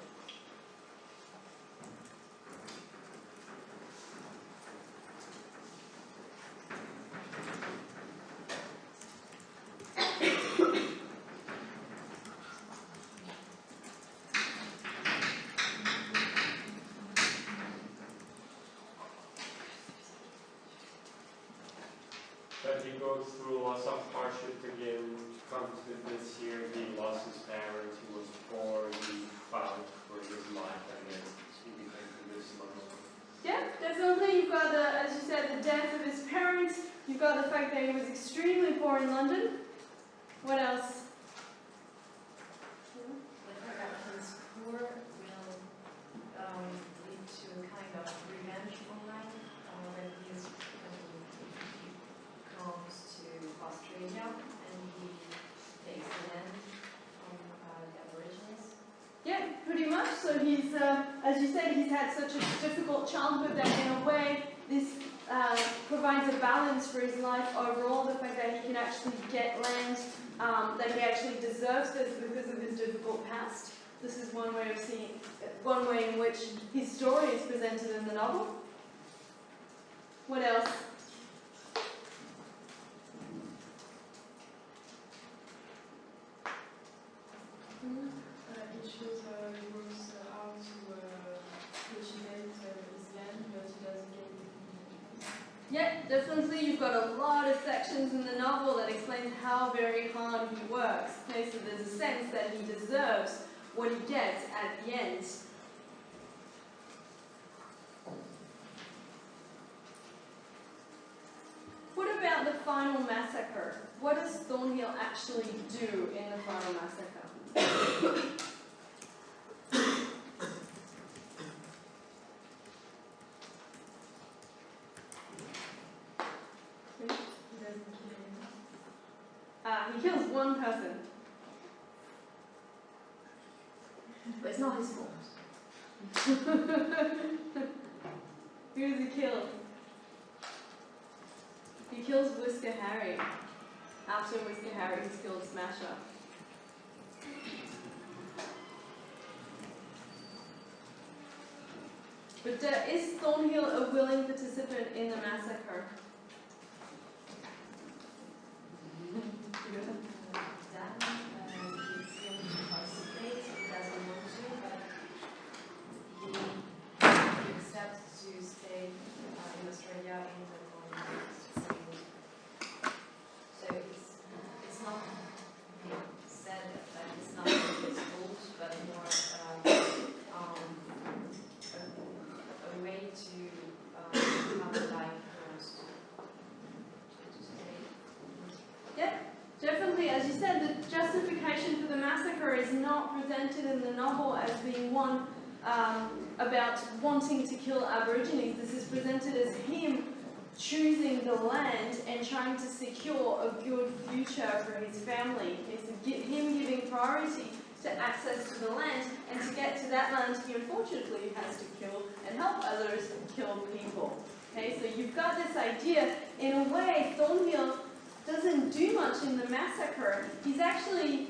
That he goes through lots of hardship again, comes to this year, he lost his parents, he was poor, he fought for his life, and then he became this monster. Yeah, definitely. You've got as you said, the death of his parents. You've got the fact that he was extremely poor in London. What else? The fact that his poor will lead to a kind of revenge online when he comes to Australia and he takes the land from the Aborigines. Yeah, pretty much. So he's, as you said, he's had such a difficult childhood that in a way this provides a balance for his life overall. The fact that he can actually get land, that he actually deserves this because of his difficult past. This is one way of seeing, one way in which his story is presented in the novel. What else? It shows he works out to cultivate his land, but he doesn't get it. Yeah, definitely. You've got a lot of sections in the novel that explains how very hard he works. Okay, so there's a sense that he deserves what he gets at the end. What about the final massacre? What does Thornhill actually do in the final massacre? He doesn't kill him. He kills one person. But it's not his fault. Who does he kill? He kills Whisker Harry. After Whisker Harry has killed Smasher. But is Thornhill a willing participant in the massacre? Definitely, as you said, the justification for the massacre is not presented in the novel as being one about wanting to kill Aborigines. This is presented as him choosing the land and trying to secure a good future for his family. It's him giving priority to access to the land, and to get to that land, he unfortunately has to kill and help others kill people. Okay, so you've got this idea. In a way, Thornhill doesn't do much in the massacre. He's actually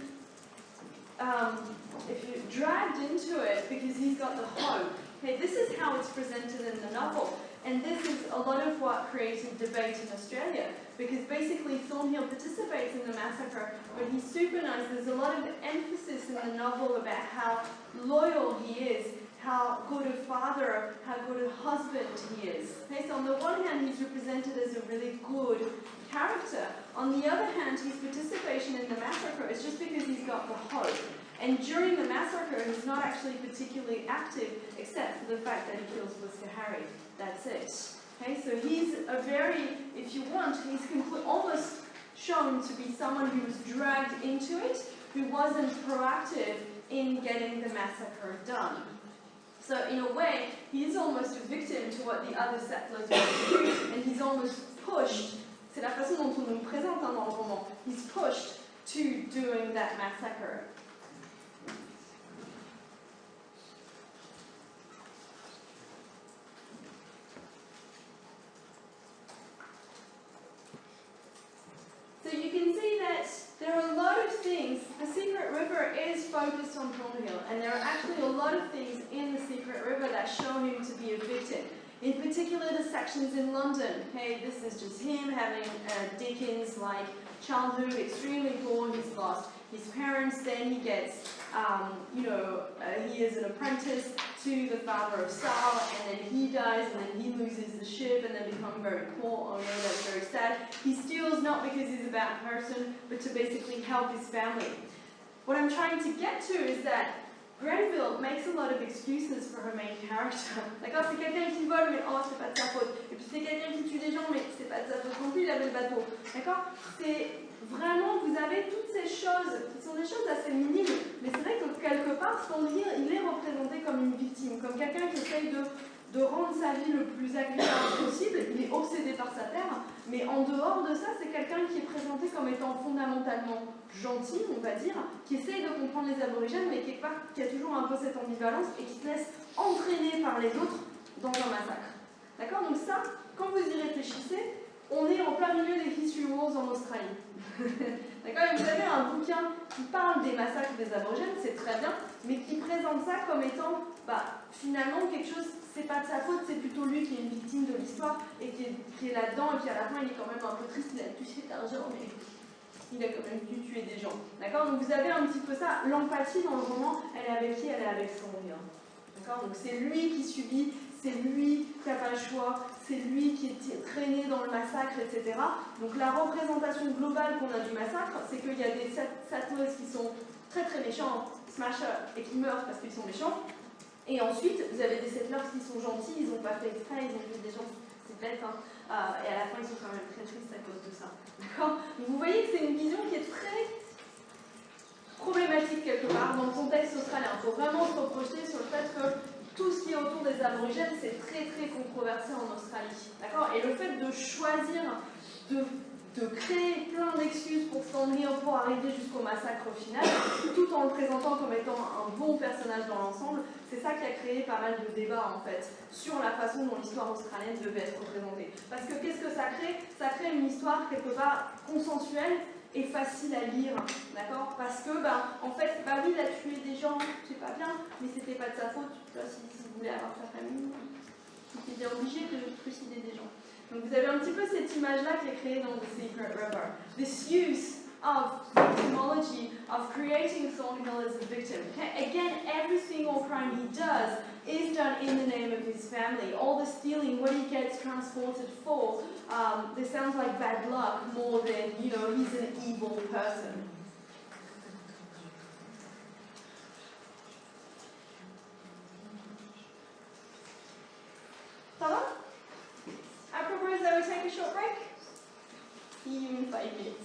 if you're dragged into it because he's got the hope. Okay, this is how it's presented in the novel, and this is a lot of what created debate in Australia, because basically Thornhill participates in the massacre, but he's super nice. There's a lot of emphasis in the novel about how loyal he is, how good a father, how good a husband he is. Okay, so on the one hand, he's represented as a really good character. On the other hand, his participation in the massacre is just because he's got the hope. And during the massacre, he's not actually particularly active, except for the fact that he kills Whisker Harry. That's it. Okay, so he's a very, if you want, he's almost shown to be someone who was dragged into it, who wasn't proactive in getting the massacre done. So in a way, he's almost a victim to what the other settlers were doing, and he's almost pushed, c'est la façon dont on nous présente dans le roman, he's pushed to doing that massacre. of things, the Secret River is focused on Thornhill, and there are actually a lot of things in the Secret River that show him to be a victim. In particular, the sections in London. Okay, this is just him having Dickens-like childhood, extremely poor. He's lost his parents. Then he gets, he is an apprentice to the father of Saul, and then he dies, and then he loses the ship, and then becomes very poor. Oh no, that's very sad. He steals not because he's a bad person, but to basically help his family. What I'm trying to get to is that Grenville makes a lot of excuses for her main character. D'accord, c'est quelqu'un qui vole, mais oh, c'est pas de sa faute. Et puis c'est quelqu'un qui tue des gens, mais c'est pas de sa faute non plus, il avait le bateau. D'accord, c'est vraiment, vous avez toutes ces choses qui sont des choses assez minimes, mais c'est vrai que quelque part, Thornhill, il est représenté comme une victime, comme quelqu'un qui essaye de rendre sa vie le plus agréable possible. Il est obsédé par sa terre, mais en dehors de ça, c'est quelqu'un qui est présenté comme étant fondamentalement gentil, on va dire, qui essaye de comprendre les aborigènes, mais quelque part qui a toujours un peu cette ambivalence et qui se laisse entraîner par les autres dans un massacre. D'accord? Donc ça, quand vous y réfléchissez, on est en plein milieu des History Wars en Australie. D'accord? Et vous avez un bouquin qui parle des massacres des aborigènes, c'est très bien, mais qui présente ça comme étant, finalement, quelque chose, c'est pas de sa faute, c'est plutôt lui qui est une victime de l'histoire et qui est là-dedans, et puis à la fin, il est quand même un peu triste, il a touché d'argent, mais il a quand même dû tuer des gens. D'accord? Donc vous avez un petit peu ça, l'empathie dans le roman, elle est avec qui? Elle est avec son rien. D'accord? Donc c'est lui qui subit, c'est lui qui n'a pas le choix, c'est lui qui est traîné dans le massacre, etc. Donc la représentation globale qu'on a du massacre, c'est qu'il y a des settlers qui sont très très méchants, smashers, et qui meurent parce qu'ils sont méchants. Et ensuite, vous avez des settlers qui sont gentils, ils n'ont pas fait exprès, ils ont fait des gens, c'est bête, hein. Et à la fin, ils sont quand même très tristes à cause de ça. D'accord? Donc vous voyez que c'est une vision qui est très problématique quelque part dans le contexte australien. Il faut vraiment se reprocher sur le fait que tout ce qui est autour des aborigènes, c'est très très controversé en Australie. D'accord? Et le fait de choisir de créer plein d'excuses pour Thornhill pour arriver jusqu'au massacre final, tout en le présentant comme étant un bon personnage dans l'ensemble, c'est ça qui a créé pas mal de débats en fait sur la façon dont l'histoire australienne devait être représentée. Parce que qu'est-ce que ça crée? Ça crée une histoire quelque part consensuelle et facile à lire, d'accord? Parce que, en fait, oui, il a tué des gens, c'est pas bien, mais c'était pas de sa faute, s'il voulait avoir sa famille, il était bien obligé de trucider des gens. Donc vous avez un petit peu cette image-là qui est créée dans The Secret River. This use of victimology, of creating Thornhill as a victim. Okay? Again, every single crime he does is done in the name of his family. All the stealing, what he gets transported for, this sounds like bad luck more than, he's an evil person. Ça va? I propose that we take a short break. See you in 5 minutes.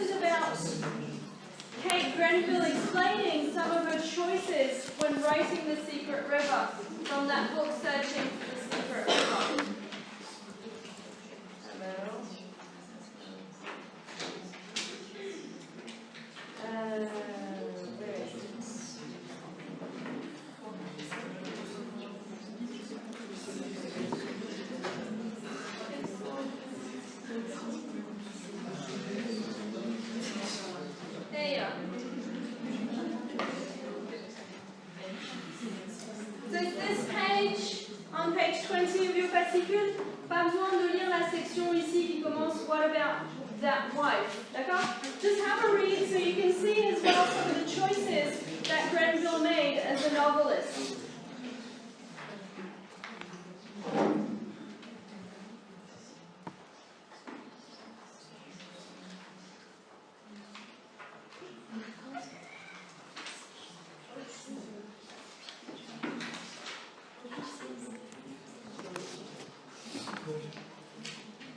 is about Kate Grenville explaining some of her choices when writing The Secret River from that book, Searching for the Secret River. Where is it? There you are. So it's this page, on page 20 of your fascicule. Pas besoin de lire la section ici qui commence What about that wife? D'accord? Just have a read so you can see as well some of the choices that Grenville made as a novelist.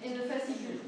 In the fascicule.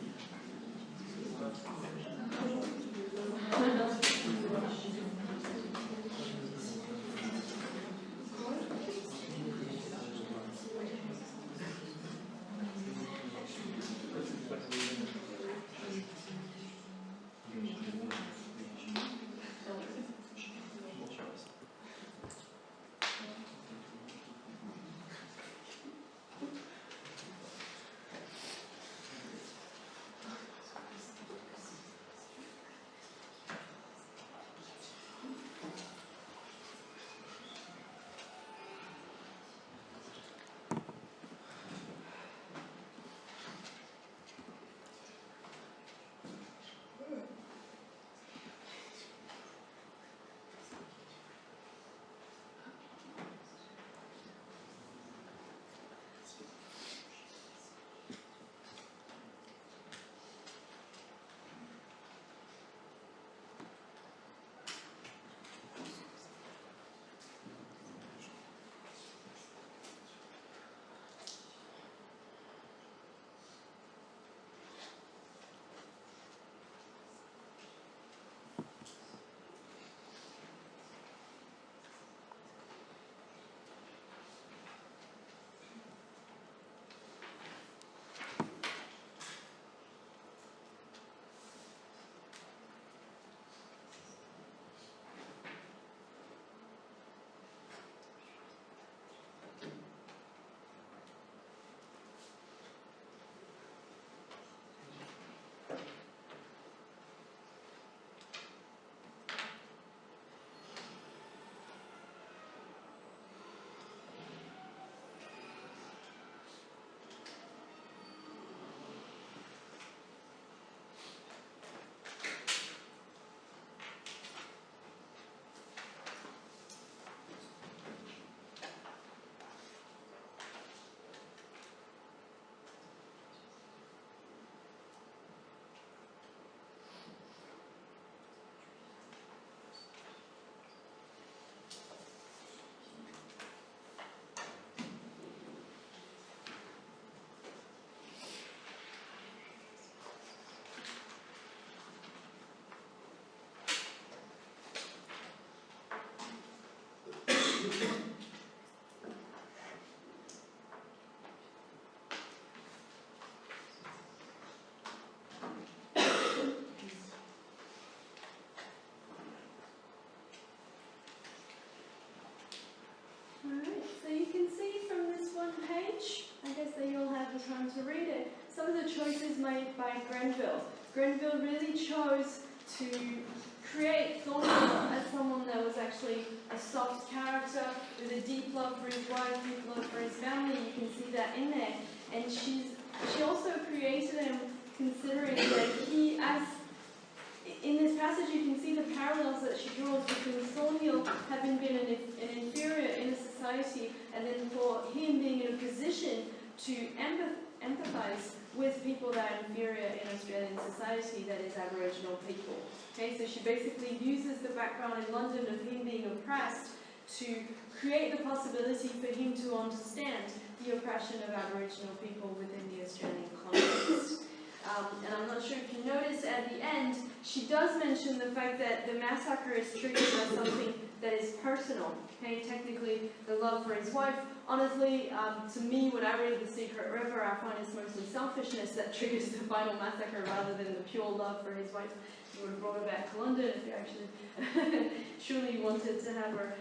Alright, so you can see from this one page, I guess that you'll have the time to read it, some of the choices made by Grenville. Grenville really chose to create Thornhill as someone that was actually a soft character with a deep love for his wife, deep love for his family. You can see that in there. And she also created him considering that he, as in this passage, you can see the parallels that she draws between Thornhill having been an inferior in a society, and then for him being in a position to empathize with people that are inferior in Australian society, that is Aboriginal people. Okay, so she basically uses the background in London of him being oppressed to create the possibility for him to understand the oppression of Aboriginal people within the Australian context. and I'm not sure if you noticed at the end, she does mention the fact that the massacre is triggered by something that is personal. Okay, technically, the love for his wife. Honestly, to me, when I read The Secret River, I find it's mostly selfishness that triggers the final massacre rather than the pure love for his wife. He would have brought her back to London if he actually truly wanted to have her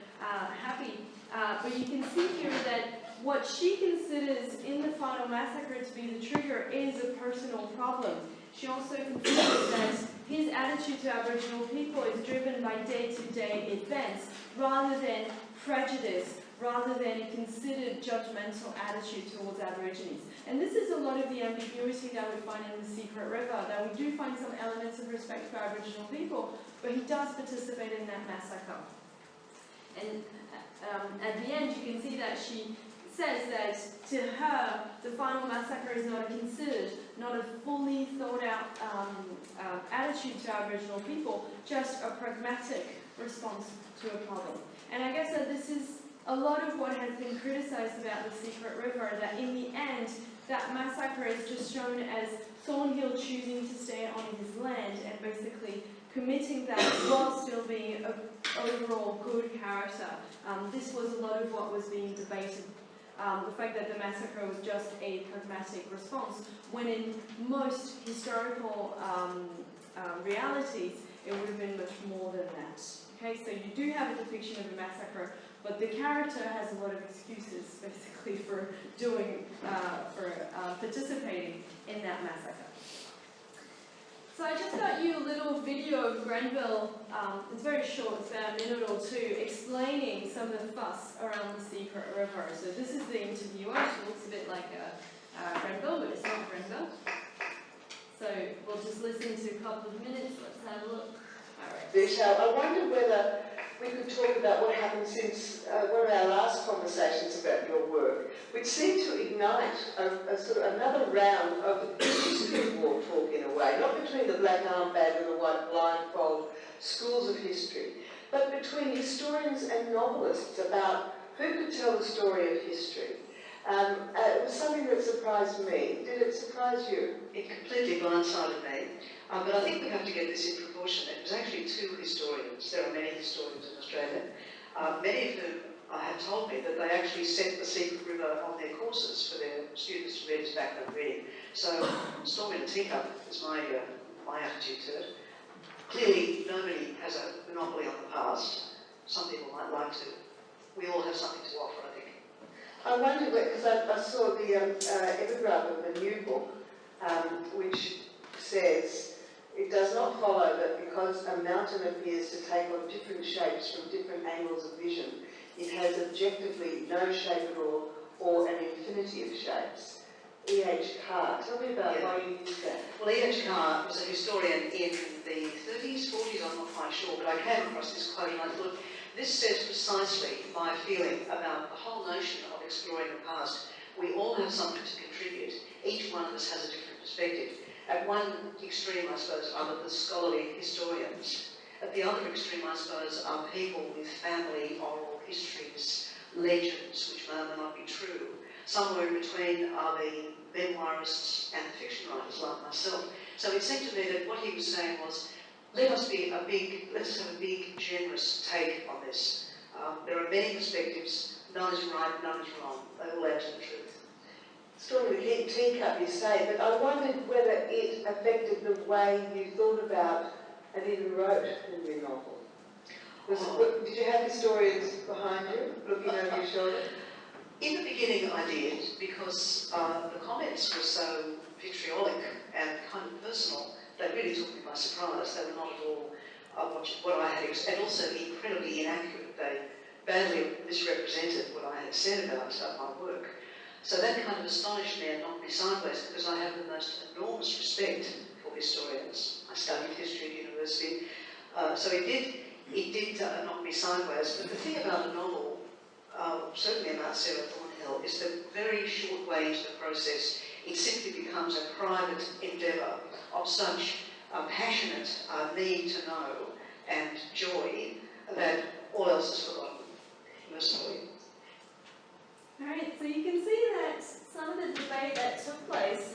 happy. But you can see here that what she considers in the final massacre to be the trigger is a personal problem. She also considers that his attitude to Aboriginal people is driven by day-to-day events rather than prejudice, rather than a considered judgmental attitude towards Aborigines. And this is a lot of the ambiguity that we find in The Secret River, that we do find some elements of respect for Aboriginal people, but he does participate in that massacre. And at the end, you can see that she says that to her, the final massacre is not a considered, not a fully thought out attitude to Aboriginal people, just a pragmatic response to a problem. And I guess that this is a lot of what has been criticised about The Secret River, that in the end, that massacre is just shown as Thornhill choosing to stay on his land and basically committing that while still being an overall good character. This was a lot of what was being debated. The fact that the massacre was just a pragmatic response, when in most historical realities, it would have been much more than that. Okay, so you do have a depiction of a massacre, but the character has a lot of excuses, basically, for participating in that massacre. So I just got you a little video of Grenville, it's very short, it's about a minute or two, explaining some of the fuss around The Secret River. So this is the interviewer, she looks a bit like Grenville, but it's not Grenville. So we'll just listen to a couple of minutes, let's have a look. All right. Detail. I wonder whether we could talk about what happened since one of our last conversations about your work, which seemed to ignite a sort of another round of history war talk in a way, not between the black armband and the white blindfold schools of history, but between historians and novelists about who could tell the story of history. It was something that surprised me. Did it surprise you? It completely blindsided me, but I think we have to get this in proportion. It was actually two historians. There are many historians in Australia, many of whom have told me that they actually set The Secret River on their courses for their students to read as background reading. So, storm in a teacup is my attitude to it. Clearly, nobody has a monopoly on the past. Some people might like to. We all have something to offer, I think. I wonder, because I saw the epigraph of the new book, which says, it does not follow that because a mountain appears to take on different shapes from different angles of vision, it has objectively no shape at all, or an infinity of shapes. E.H. Carr, tell me about why you used that. Well, E.H. Carr was a historian in the 30s, 40s, I'm not quite sure, but I came across this quote and I thought, this says precisely my feeling about the whole notion of exploring the past. We all have something to contribute. Each one of us has a different perspective. At one extreme, I suppose, are the scholarly historians. At the other extreme, I suppose, are people with family, oral histories, legends, which may or may not be true. Somewhere in between are the memoirists and the fiction writers like myself. So it seemed to me that what he was saying was, let's have a big, generous take on this. There are many perspectives, none is right, none is wrong. They all add to the truth. Story of the teacup, you say, but I wondered whether it affected the way you thought about and even wrote the new novel. Did you have historians behind you, looking over your shoulder? In the beginning I did, because the comments were so vitriolic and kind of personal, they really took me by surprise. They were not at all what I had, and also incredibly inaccurate. They badly misrepresented what I had said about my work. So that kind of astonished me and knocked me sideways, because I have the most enormous respect for historians. I studied history at university, so it did knock me sideways. But the thing about the novel, certainly about Sarah Thornhill, is that very short way into the process, it simply becomes a private endeavour of such passionate need to know and joy that all else is forgotten, mercifully. Alright, so you can see that some of the debate that took place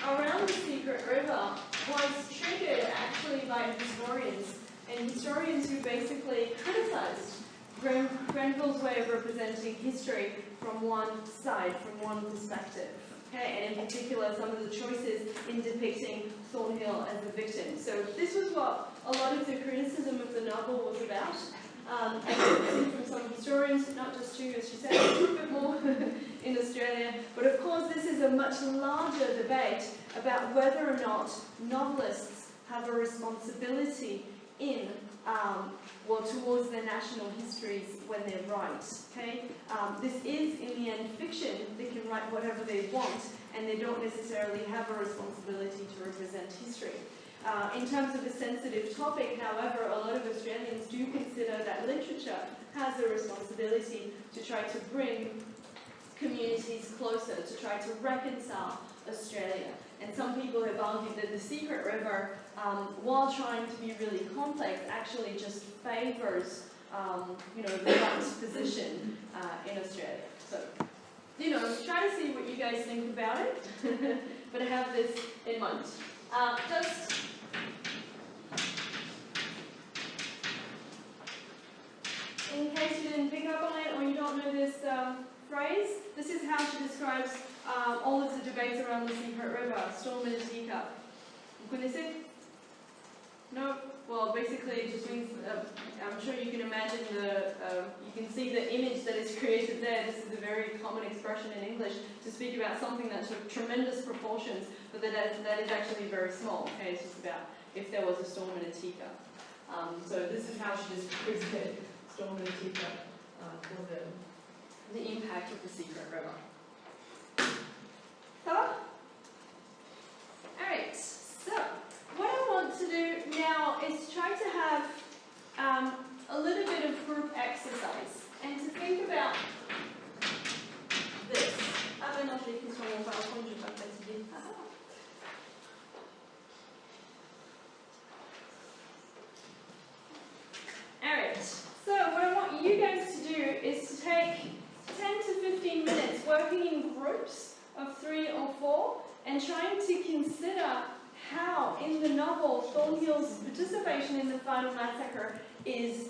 around the Secret River was triggered actually by historians, and historians who basically criticized Grenville's way of representing history from one side, from one perspective. Okay, and in particular, some of the choices in depicting Thornhill as a victim. So this was what a lot of the criticism of the novel was about. And from some historians, not just two, as she said, a little bit more in Australia. But of course, this is a much larger debate about whether or not novelists have a responsibility in, towards their national histories when they write. Okay, this is in the end fiction. They can write whatever they want, and they don't necessarily have a responsibility to represent history. In terms of a sensitive topic, however, a lot of Australians do consider that literature has a responsibility to try to bring communities closer, to try to reconcile Australia. And some people have argued that The Secret River, while trying to be really complex, actually just favours, the right position in Australia. So, try to see what you guys think about it, but have this in mind. Just in case you didn't pick up on it or you don't know this phrase, this is how she describes all of the debates around the Secret River, storm in a teacup. Vous connaissez? No? Well, basically it just means, I'm sure you can imagine you can see the image that is created there. This is a very common expression in English to speak about something that's of tremendous proportions, but that is actually very small. Okay, it's just about if there was a storm in a teacup. So this is how she describes it, storm in a teacup, for the impact of the Secret River. Alright, so what I want to do now is try to have a little bit of group exercise and to think about this. Ah ben non, je l'ai écrit sur mon PowerPoint, je ne vais pas me fatiguer. Alright, so what I want you guys to do is to take 10 to 15 minutes working in groups of 3 or 4 and trying to consider how in the novel Thornhill's participation in the final massacre is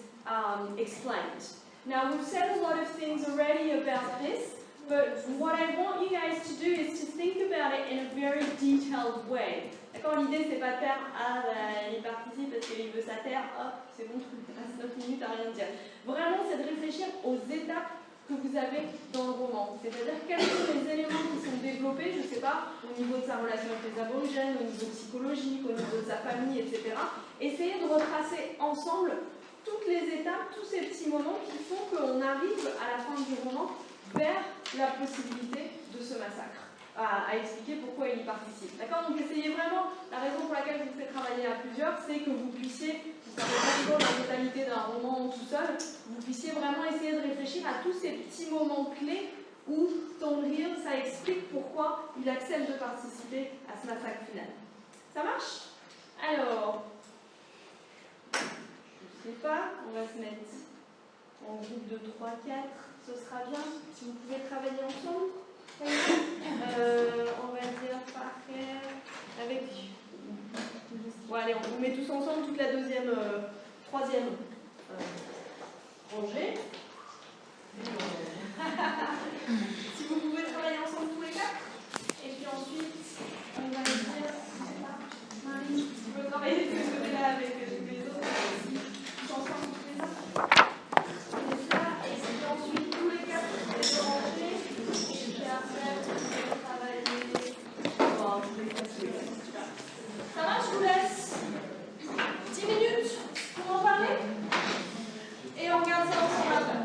explained. Now we've said a lot of things already about this, but what I want you guys to do is to think about it in a very detailed way. D'accord, l'idée c'est pas de faire ah ben il participe parce qu'il veut sa terre, hop, c'est bon, il reste 9 minutes à rien dire. Vraiment c'est de réfléchir aux étapes que vous avez dans le roman. C'est-à-dire quels sont les éléments qui sont développés, je ne sais pas, au niveau de sa relation avec les aborigènes, au niveau psychologique, au niveau de sa famille, etc. Essayez de retracer ensemble toutes les étapes, tous ces petits moments qui font qu'on arrive à la fin du roman vers la possibilité de ce massacre, à expliquer pourquoi il y participe. D'accord? Donc essayez vraiment, la raison pour laquelle je vous fais travailler à plusieurs, c'est que vous puissiez, vous ne savez pas toujours la totalité d'un roman tout seul, vous puissiez vraiment essayer de réfléchir à tous ces petits moments clés où Thornhill, ça explique pourquoi il accepte de participer à ce massacre final. Ça marche? Alors, je ne sais pas, on va se mettre en groupe de 3-4, ce sera bien, si vous pouvez travailler ensemble. On va dire par avec. Bon, allez, on vous met tous ensemble toute la deuxième, troisième rangée. Si vous pouvez travailler ensemble tous les 4. Et puis ensuite, on va dire. Marie, tu peux travailler de ce côté-là avec les autres aussi. Tous ensemble, tous les autres. C'est ça. Et puis ensuite, tous les 4, les rangées. Et après, on va travailler. Bon, ça va, je vous laisse 10 minutes pour en parler. Et on regarde ça ensemble après.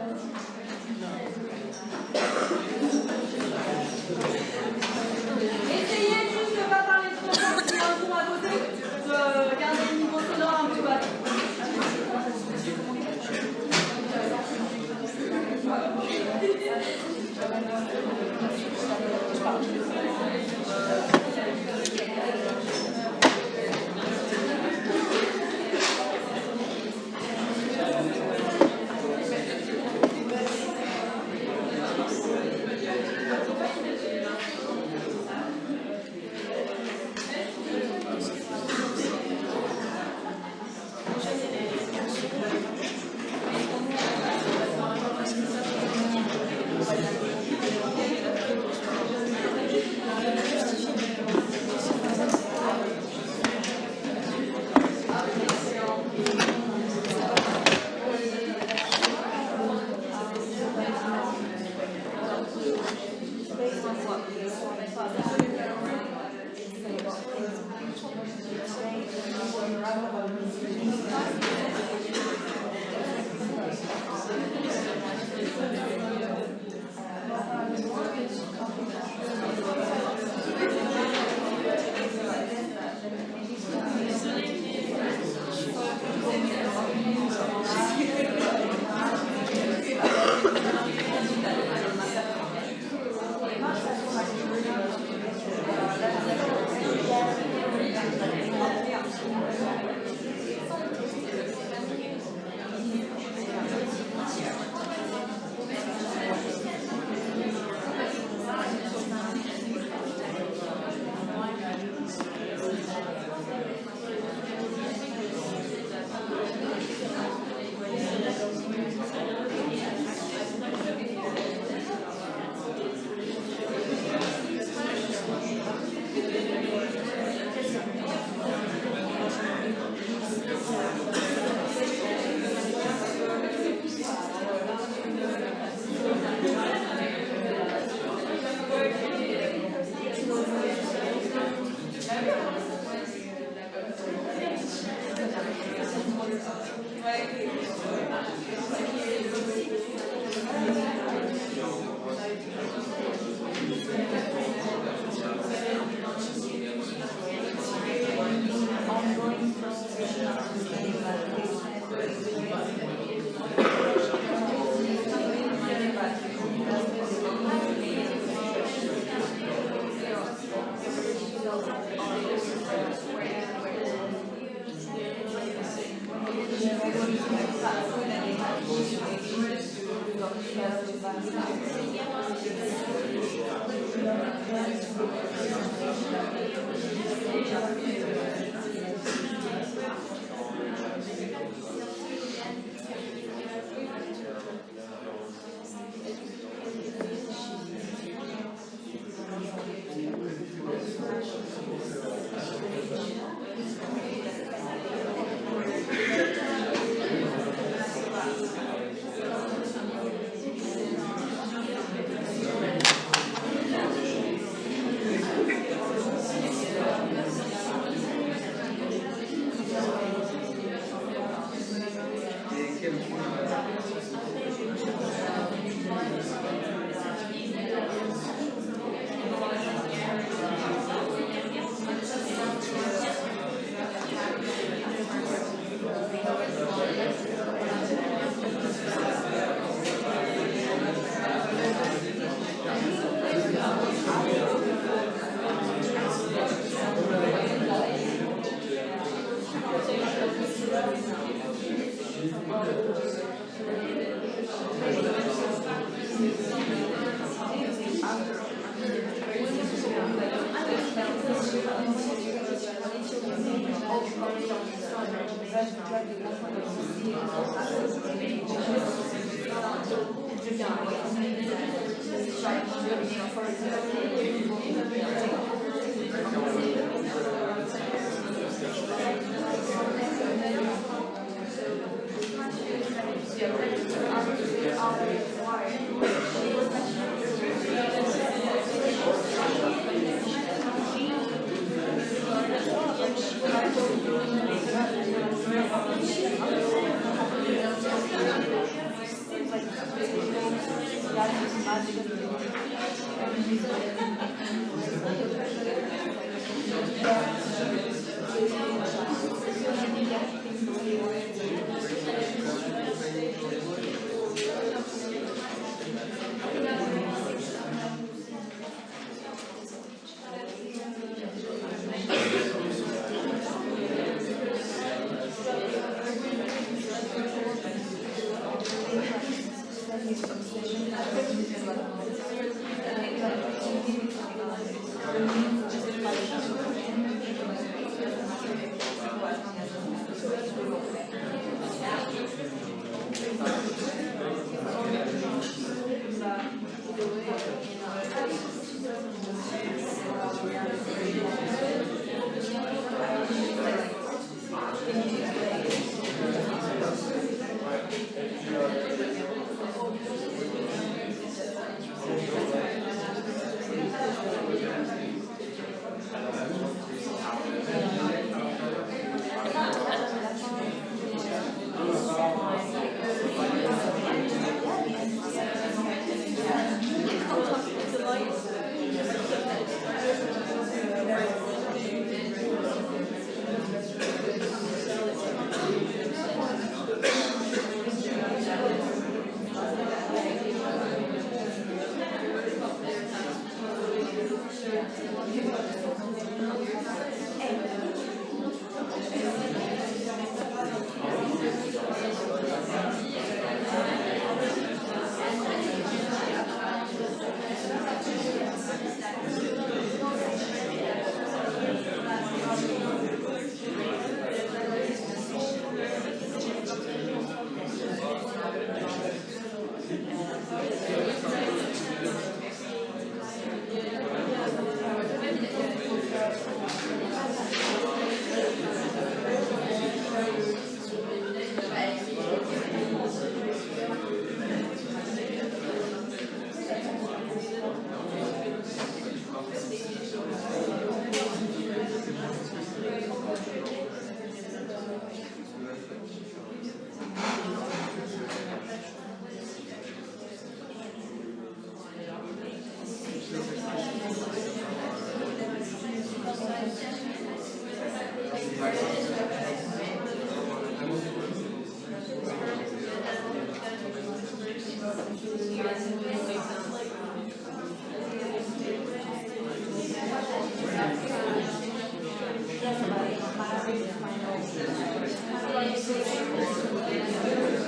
Yes,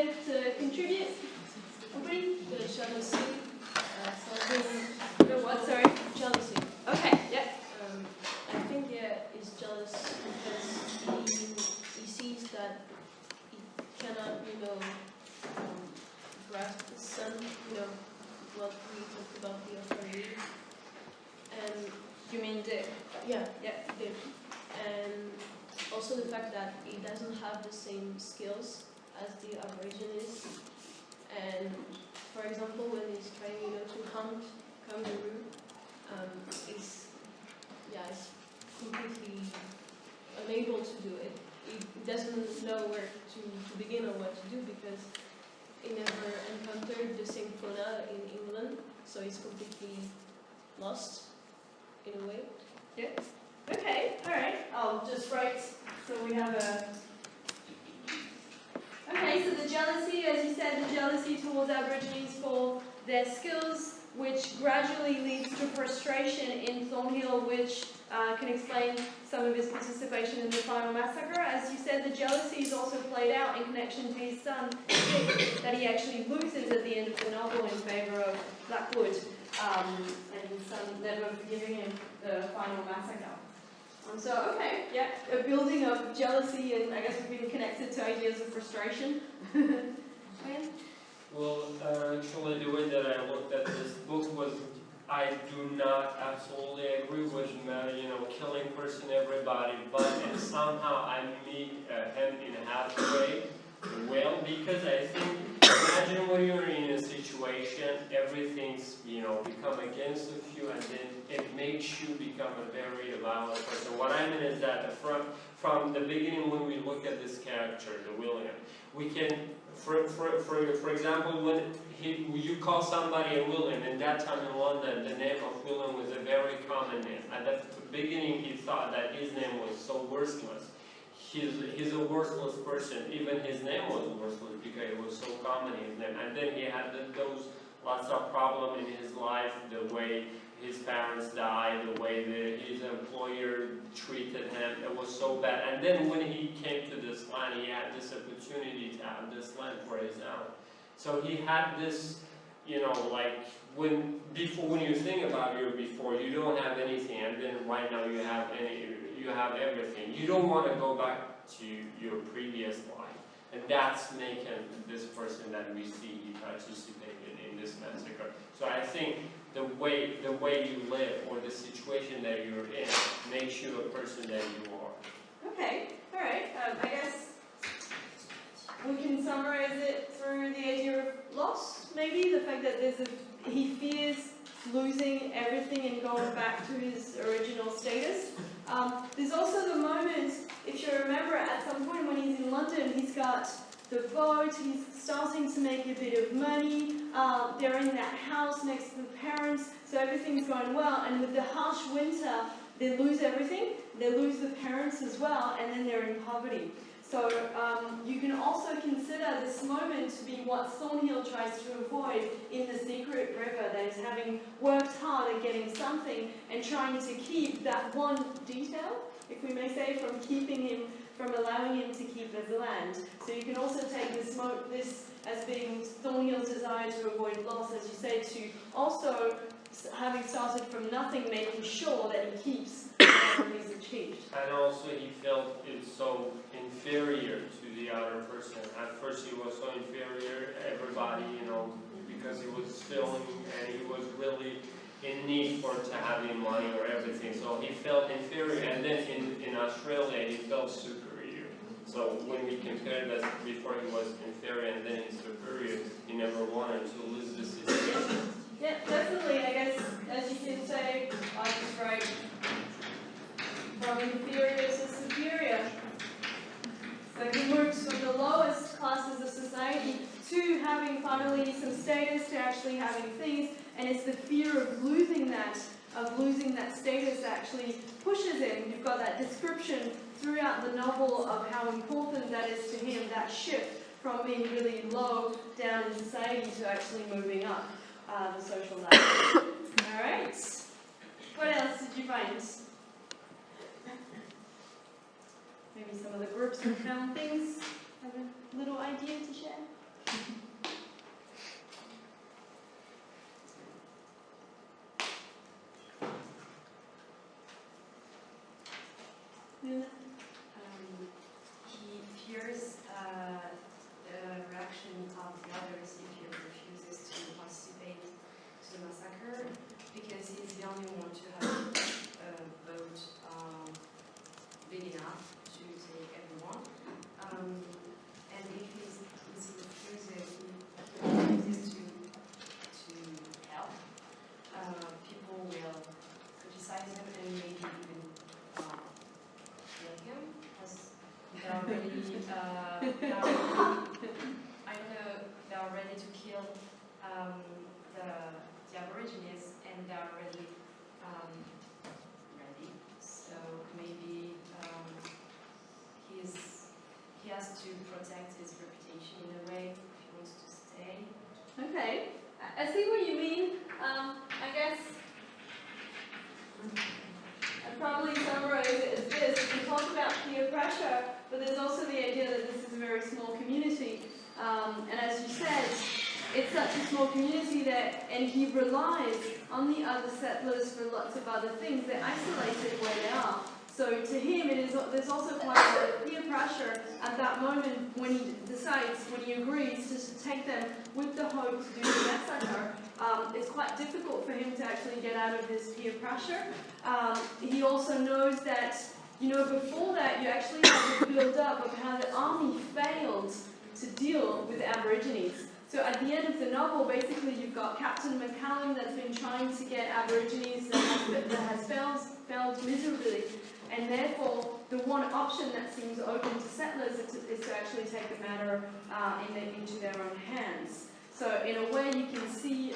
like to contribute? Anybody? The jealousy, something. The what? Sorry. Jealousy. Okay. Yeah. I think he's jealous because he sees that he cannot, grasp the sun, what we talked about the authority. And You mean Dick? yeah, Yeah. and also the fact that he doesn't have the same skills as the Aborigines. And for example, when he's trying, to hunt kangaroo, he's completely unable to do it. He doesn't know where to begin or what to do because he never encountered the same fauna in England, so he's completely lost in a way. Okay. All right. I'll just write so we have a. Okay. So the jealousy, as you said, the jealousy towards Aborigines for their skills, which gradually leads to frustration in Thornhill, which can explain some of his participation in the final massacre. As you said, the jealousy is also played out in connection to his son, Dick, that he actually loses at the end of the novel in favour of Blackwood, and his son never forgiving him the final massacre. So, okay, yeah, a building of jealousy, and I guess we've been connected to ideas of frustration. Okay. Well, actually, the way that I looked at this book was, I do not absolutely agree with, killing person everybody, but and somehow I meet him in halfway. Well, because I think, imagine when you're in a situation, everything's, become against you, and then it makes you become a very violent person. What I mean is that from the beginning, when we look at this character, the William, we can, for example, when you call somebody a William, in that time in London, the name of William was a very common name. At the beginning, he thought that his name was so worthless. He's a worthless person. Even his name was worthless because it was so common, his name. And then he had those lots of problems in his life, the way his parents died, the way his employer treated him. It was so bad. And then when he came to this land, he had this opportunity to have this land for his own. So he had this, when you think about your before, you don't have anything, and then right now you have everything. You don't want to go back to your previous life, and that's making this person that we see he participated in this massacre. So I think the way you live or the situation that you're in makes you a person that you are. Okay. All right. I guess we can summarize it through the idea of loss, maybe the fact that he fears losing everything and going back to his original status. There's also the moment, if you remember, at some point when he's in London, he's got the boat, he's starting to make a bit of money, they're in that house next to the parents, so everything's going well, and with the harsh winter, they lose everything, they lose the parents as well, and then they're in poverty. So you can also consider this moment to be what Thornhill tries to avoid in The Secret River, that is having worked hard at getting something and trying to keep that one detail, if we may say, from allowing him to keep his land. So you can also take this as being Thornhill's desire to avoid loss, as you say, to also, having started from nothing, making sure that he keeps whatever he's achieved. And also he felt it's so inferior to the other person. At first he was so inferior, everybody, because he was filming and he was really in need to having money or everything. So he felt inferior, and then in Australia he felt superior. So when we compare that, before he was inferior and then he's superior, he never wanted to lose the situation. Yeah, definitely. I guess, as you can say, I just write from inferior to superior. So he moves from the lowest classes of society to having finally some status, to actually having things, and it's the fear of losing that status that actually pushes him. You've got that description throughout the novel of how important that is to him, that shift from being really low down in society to actually moving up the social ladder. Alright. What else did you find? Maybe some of the groups have found things. Have a little idea to share? Luna? He fears the reaction of the others if he refuses to participate to the massacre, because he's the only one to have a vote big enough to take everyone. And if he refuses to help, people will criticize him and maybe even kill him, as they are ready. I know they are ready to kill the Aborigines, and they are already ready. So maybe he has to protect his reputation in a way if he wants to stay. Okay, I see what you mean. I guess I'd probably summarize it as this. We talk about peer pressure, but there's also the idea that this is a very small community. And as you said, it's such a small community that, and he relies on the other settlers for lots of other things. They're isolated where they are. So to him, there's also quite a lot of peer pressure at that moment when he decides, when he agrees to take them with the hope to do the massacre. It's quite difficult for him to actually get out of this peer pressure. He also knows that, before that, you actually have the build-up of how the army failed to deal with the Aborigines. So at the end of the novel, basically you've got Captain McCallum that's been trying to get Aborigines that has failed miserably. And therefore, the one option that seems open to settlers is to actually take the matter into their own hands. So in a way, you can see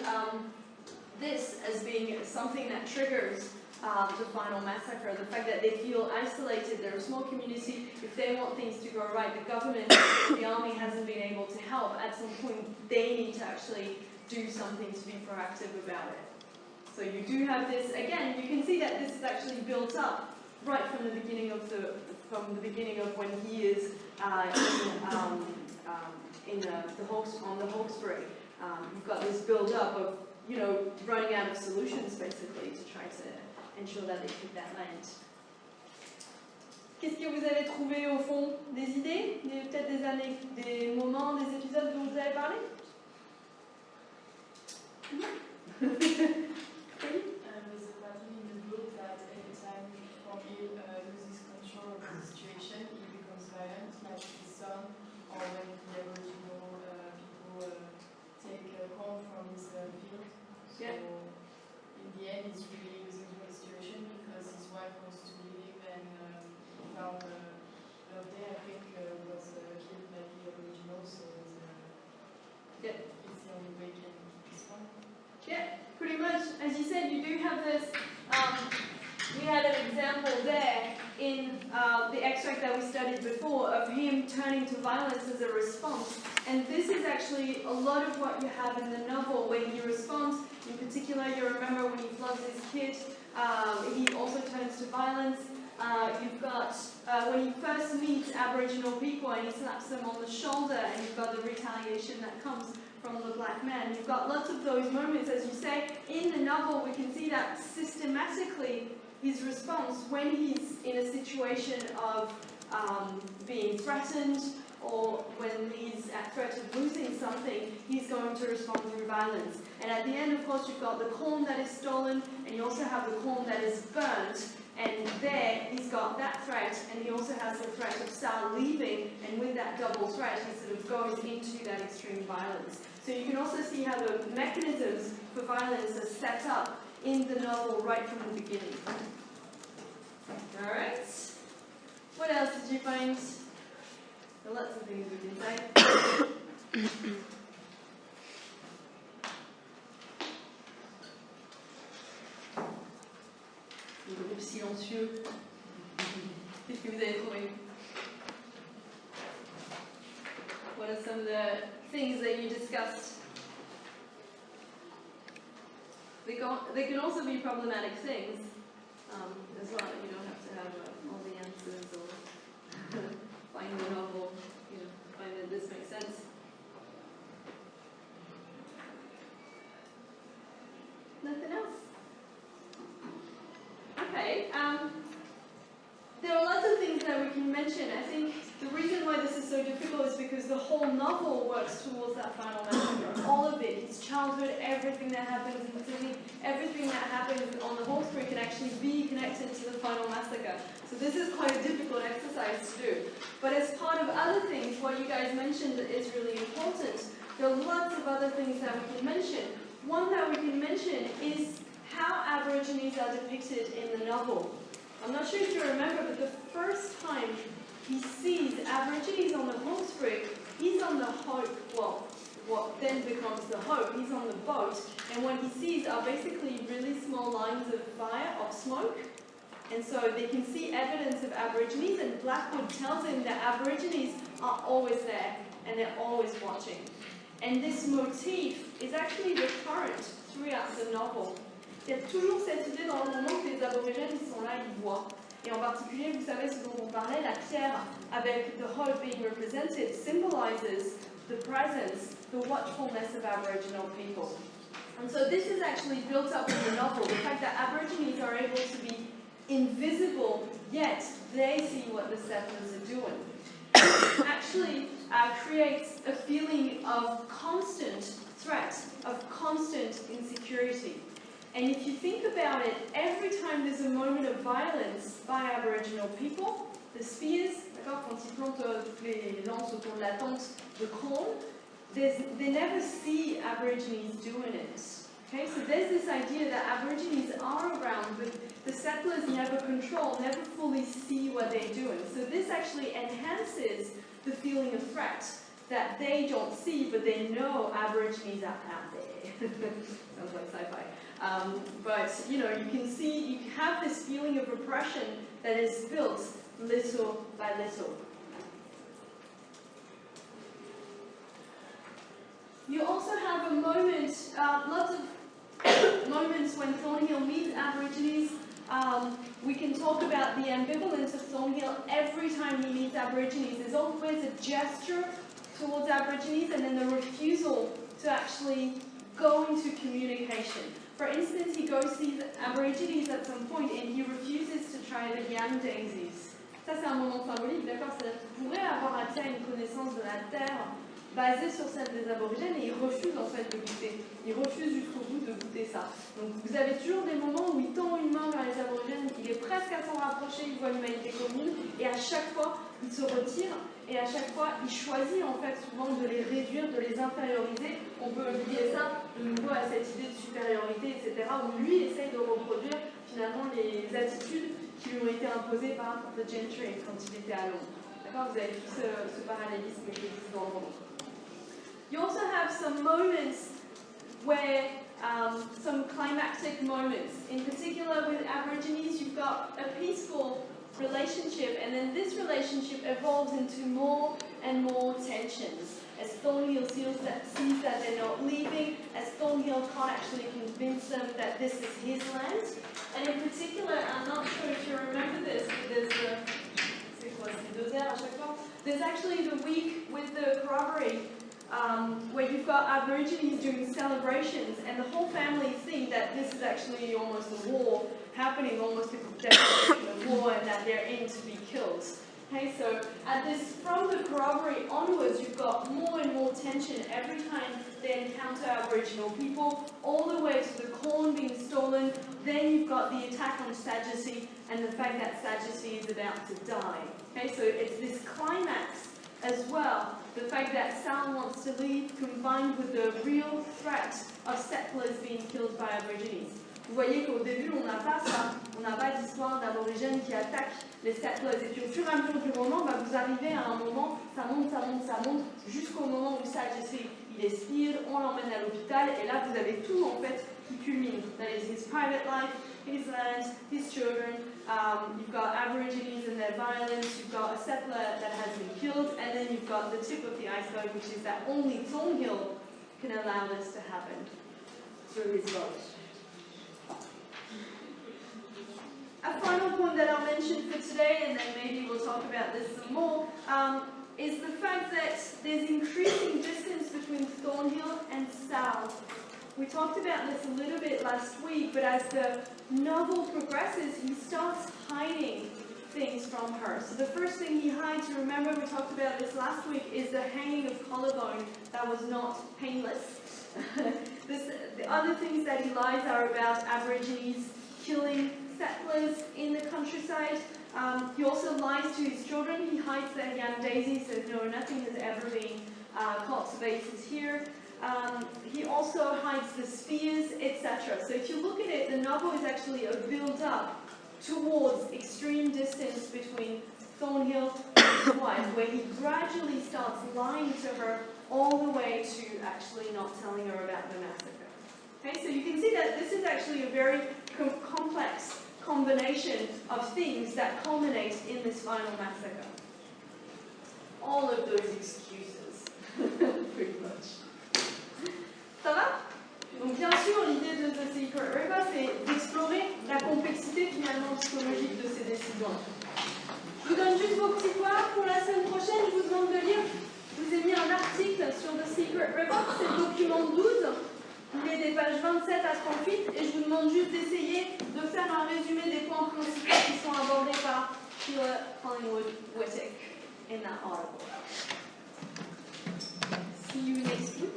this as being something that triggers the final massacre. The fact that they feel isolated, they're a small community. If they want things to go right, the government, the army hasn't been able to help. At some point, they need to actually do something to be proactive about it. So you do have this, again, you can see that this is actually built up right from the beginning of when he is on the Hawkesbury. You've got this build up of running out of solutions basically to try to ensure that they keep that land. Qu'est-ce que vous avez trouvé au fond? Des idées? Peut-être des moments, des épisodes dont vous avez parlé? There's a pattern in the book that every time Foggy loses control of the situation, he becomes violent, like his son, or when the Aboriginal people take corn from his field. So in the end, he's really losing the situation because his wife wants to leave, and he found love there, I think, was killed by the Aboriginal, so it's the only way he can keep his one. Yeah, pretty much. As you said, you do have this, we had an example there in the extract that we studied before of him turning to violence as a response. And this is actually a lot of what you have in the novel when he responds. In particular, you remember when he floods his kid, he also turns to violence. You've got when he first meets Aboriginal people and he slaps them on the shoulder, and you've got the retaliation that comes from the black man. You've got lots of those moments, as you say. In the novel, we can see that systematically his response when he's in a situation of being threatened or when he's at threat of losing something, he's going to respond through violence. And at the end, of course, you've got the corn that is stolen, and you also have the corn that is burnt. And there, he's got that threat, and he also has the threat of Sal leaving, and with that double threat, he sort of goes into that extreme violence. So you can also see how the mechanisms for violence are set up in the novel right from the beginning. Alright. What else did you find? There are lots of things we can say. Le groupe silencieux. Qu'est-ce que vous avez trouvé? What are some of the things that you discussed? They can also be problematic things as well. You don't have to have all the answers or find the novel, find that this makes sense. Nothing else? Okay. There are lots of things whole novel works towards that final massacre. All of it, his childhood, everything that happens in Sydney, everything that happens on the Hawkesbury can actually be connected to the final massacre. So this is quite a difficult exercise to do. But as part of other things, what you guys mentioned is really important. There are lots of other things that we can mention. One that we can mention is how Aborigines are depicted in the novel. I'm not sure if you remember, but the first time he sees Aborigines on the Hawkesbury, he's on the Hope, well, what then becomes the Hope, he's on the boat, and what he sees are basically really small lines of fire, of smoke, and so they can see evidence of Aborigines, and Blackwood tells him that Aborigines are always there, and they're always watching. And this motif is actually recurrent throughout the novel. Il y a toujours cette idée dans le roman que les aborigènes ils sont là, ils voient. Et en particulier, vous savez ce dont on parlait, la pierre avec the Hope being represented symbolizes the presence, the watchfulness of Aboriginal people. And so this is actually built up in the novel, the fact that Aborigines are able to be invisible, yet they see what the settlers are doing. Actually creates a feeling of constant threat, of constant insecurity. And if you think about it, every time there's a moment of violence by Aboriginal people, the spears, quand ils plantent les lances autour de la tente de Crone, they never see Aborigines doing it. Okay, so there's this idea that Aborigines are around, but the settlers never control, never fully see what they're doing. So this actually enhances the feeling of threat that they don't see, but they know Aborigines are out there. Sounds like sci-fi. But, you know, you can see, you have this feeling of oppression that is built little by little. You also have a moment, lots of moments when Thornhill meets Aborigines. We can talk about the ambivalence of Thornhill. Every time he meets Aborigines, there's always a gesture towards Aborigines and then the refusal to actually go into communication. For instance, he goes see the Aborigines at some point and he refuses to try the yam daisies. Ça, c'est un moment symbolique, d'accord? C'est-à-dire qu'il pourrait avoir accès à une connaissance de la terre basée sur celle des aborigènes et il refuse en fait de goûter. Il refuse jusqu'au bout de goûter ça. Donc vous avez toujours des moments où il tend une main vers les aborigènes, il est presque à s'en rapprocher, il voit l'humanité commune et à chaque fois il se retire et à chaque fois il choisit en fait souvent de les réduire, de les inférioriser. On peut lier ça de nouveau à cette idée de supériorité, etc. où lui essaye de reproduire finalement les attitudes qui lui ont été imposées par The Gentry quand il était à Londres. D'accord? Vous avez tout ce parallélisme qui existe dans le roman. You also have some moments where, some climactic moments. In particular with Aborigines, you've got a peaceful relationship, and then this relationship evolves into more and more tensions. As Thornhill sees that they're not leaving, as Thornhill can't actually convince them that this is his land. And in particular, I'm not sure if you remember this, but there's actually the week with the corroboree, where you've got Aborigines doing celebrations, and the whole family think that this is actually almost a war happening, almost a declaration of war, and that they're in to be killed. Okay, so from the corroboree onwards, you've got more and more tension every time they encounter Aboriginal people, all the way to the corn being stolen. Then you've got the attack on Sadduceea and the fact that Sadduceea is about to die. Okay, so it's this climax as well, the fact that Sal wants to leave, combined with the real threat of settlers being killed by Aborigines. Vous voyez qu'au début, on n'a pas ça, on n'a pas d'histoire d'aborigènes qui attaquent les settlers. Et puis au fur et à mesure du roman, vous arrivez à un moment, ça monte, jusqu'au moment où Sadduceea, il expire, on l'emmène à l'hôpital, et là vous avez tout en fait qui culmine. That is his private life, his land, his children, you've got Aborigines and their violence, you've got a settler that has been killed, and then you've got the tip of the iceberg, which is that only Thornhill can allow this to happen through his vote. A final point that I'll mention for today, and then maybe we'll talk about this some more, is the fact that there's increasing distance between Thornhill and Sal. We talked about this a little bit last week, but as the novel progresses, he starts hiding things from her. So the first thing he hides, you remember we talked about this last week, is the hanging of collarbone that was not painless. The other things that he lies are about Aborigines killing settlers in the countryside. He also lies to his children. He hides the yam daisy, says no, nothing has ever been cultivated here. He also hides the spears, etc. So if you look at it, the novel is actually a build-up towards extreme distance between Thornhill and his wife, where he gradually starts lying to her all the way to actually not telling her about the massacre. Okay, so you can see that this is actually a very complex combination of things that culminate in this final massacre. All of those excuses, pretty much. Ça va? Donc bien sûr, l'idée de The Secret River, c'est d'explorer la complexité finalement psychologique de ces décisions. Je vous donne juste vos petits devoirs pour la semaine prochaine. Je vous demande de lire. Je vous ai mis un article sur The Secret River, c'est le document 12. Il est des pages 27 à 38 et je vous demande juste d'essayer de faire un résumé des points principaux qui sont abordés par Sheila Collingwood-Whittick in that article. See you next week.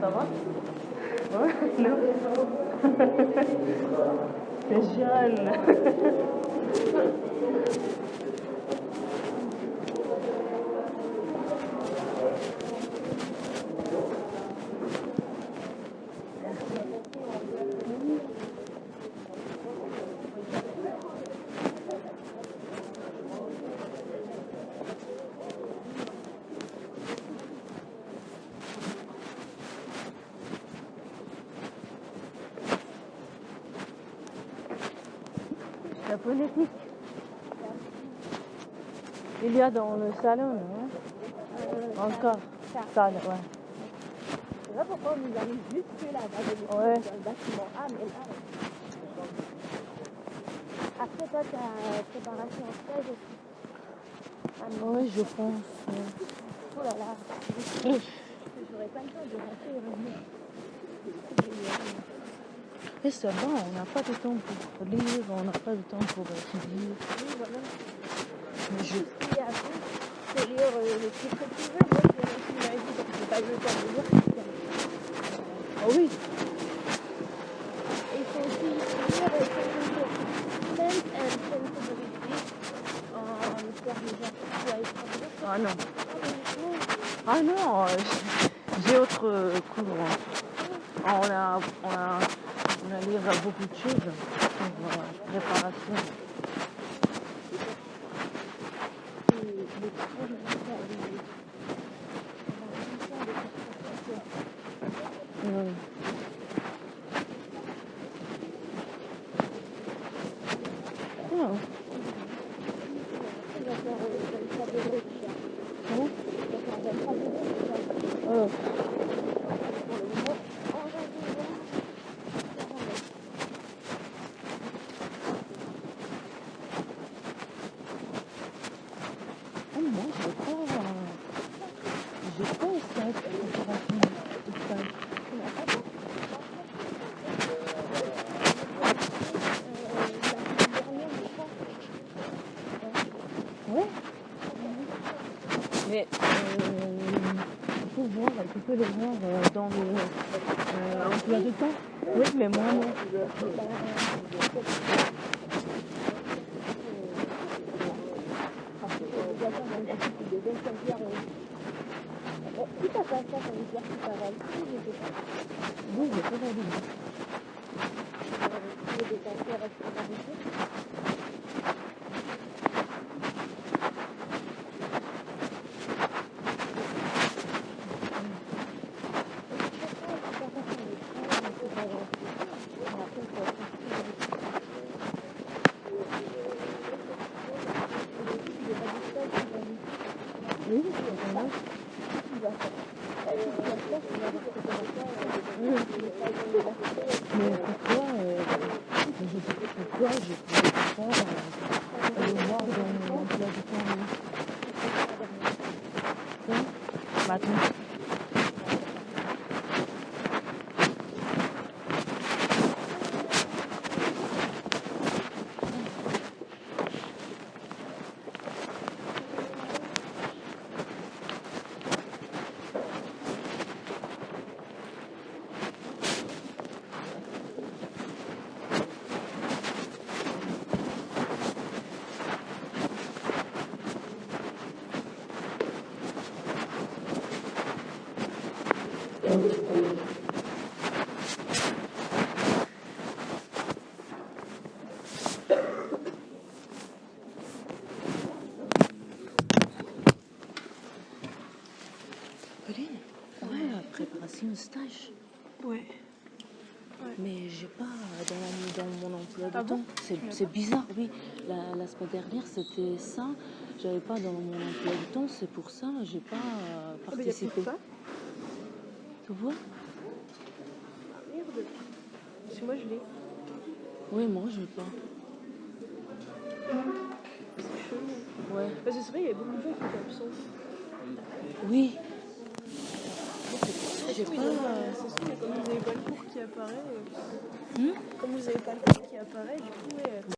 Ça va? Ouais, non. T'es jeune. La politique. Il y a dans le salon, non? Encore. Salle, ouais. C'est là pourquoi on nous arrive jusque là-bas, Ouais. dans le bâtiment A, mais là. Après, toi, tu as préparation en stage aussi. Ah, non. Oui, je pense. Oh là là. J'aurais pas le temps de rentrer et revenir. Et c'est bon, on n'a pas de temps pour lire, on n'a pas de temps pour étudier. Oui, voilà. Mais je... Ce qu'il y a à faire, c'est lire le titre que tu veux. Moi, je vais réussir ma vie parce que j'ai pas eu le temps de lire. Oh oui. Et il faut aussi lire Plants and Ah non. Ah non, j'ai autre cours. Hein. On a lire beaucoup de choses pour préparation. Mais tu peux les voir dans l'emploi de temps. Oui, mais moi non. Oui, j'ai pas validé. Pourquoi je pouvais pas le voir dans mon emploi du temps. Maintenant. Pauline, ouais, préparation de stage. Ouais. Mais j'ai pas dans mon emploi Ah du bon? temps. C'est bizarre, oui. La semaine dernière, c'était ça. J'avais pas dans mon emploi du temps, c'est pour ça, j'ai pas participé. Ça. Tu vois? Ah merde. Parce que moi je l'ai. Oui, moi je l'ai pas. C'est chelou. Ouais. Parce que c'est vrai, il y a beaucoup de gens qui étaient absents. Oui. J'ai pas. C'est sûr, comme vous n'avez pas le cours qui apparaît. Hmm? Comme vous n'avez pas le cours qui apparaît, du coup, ouais.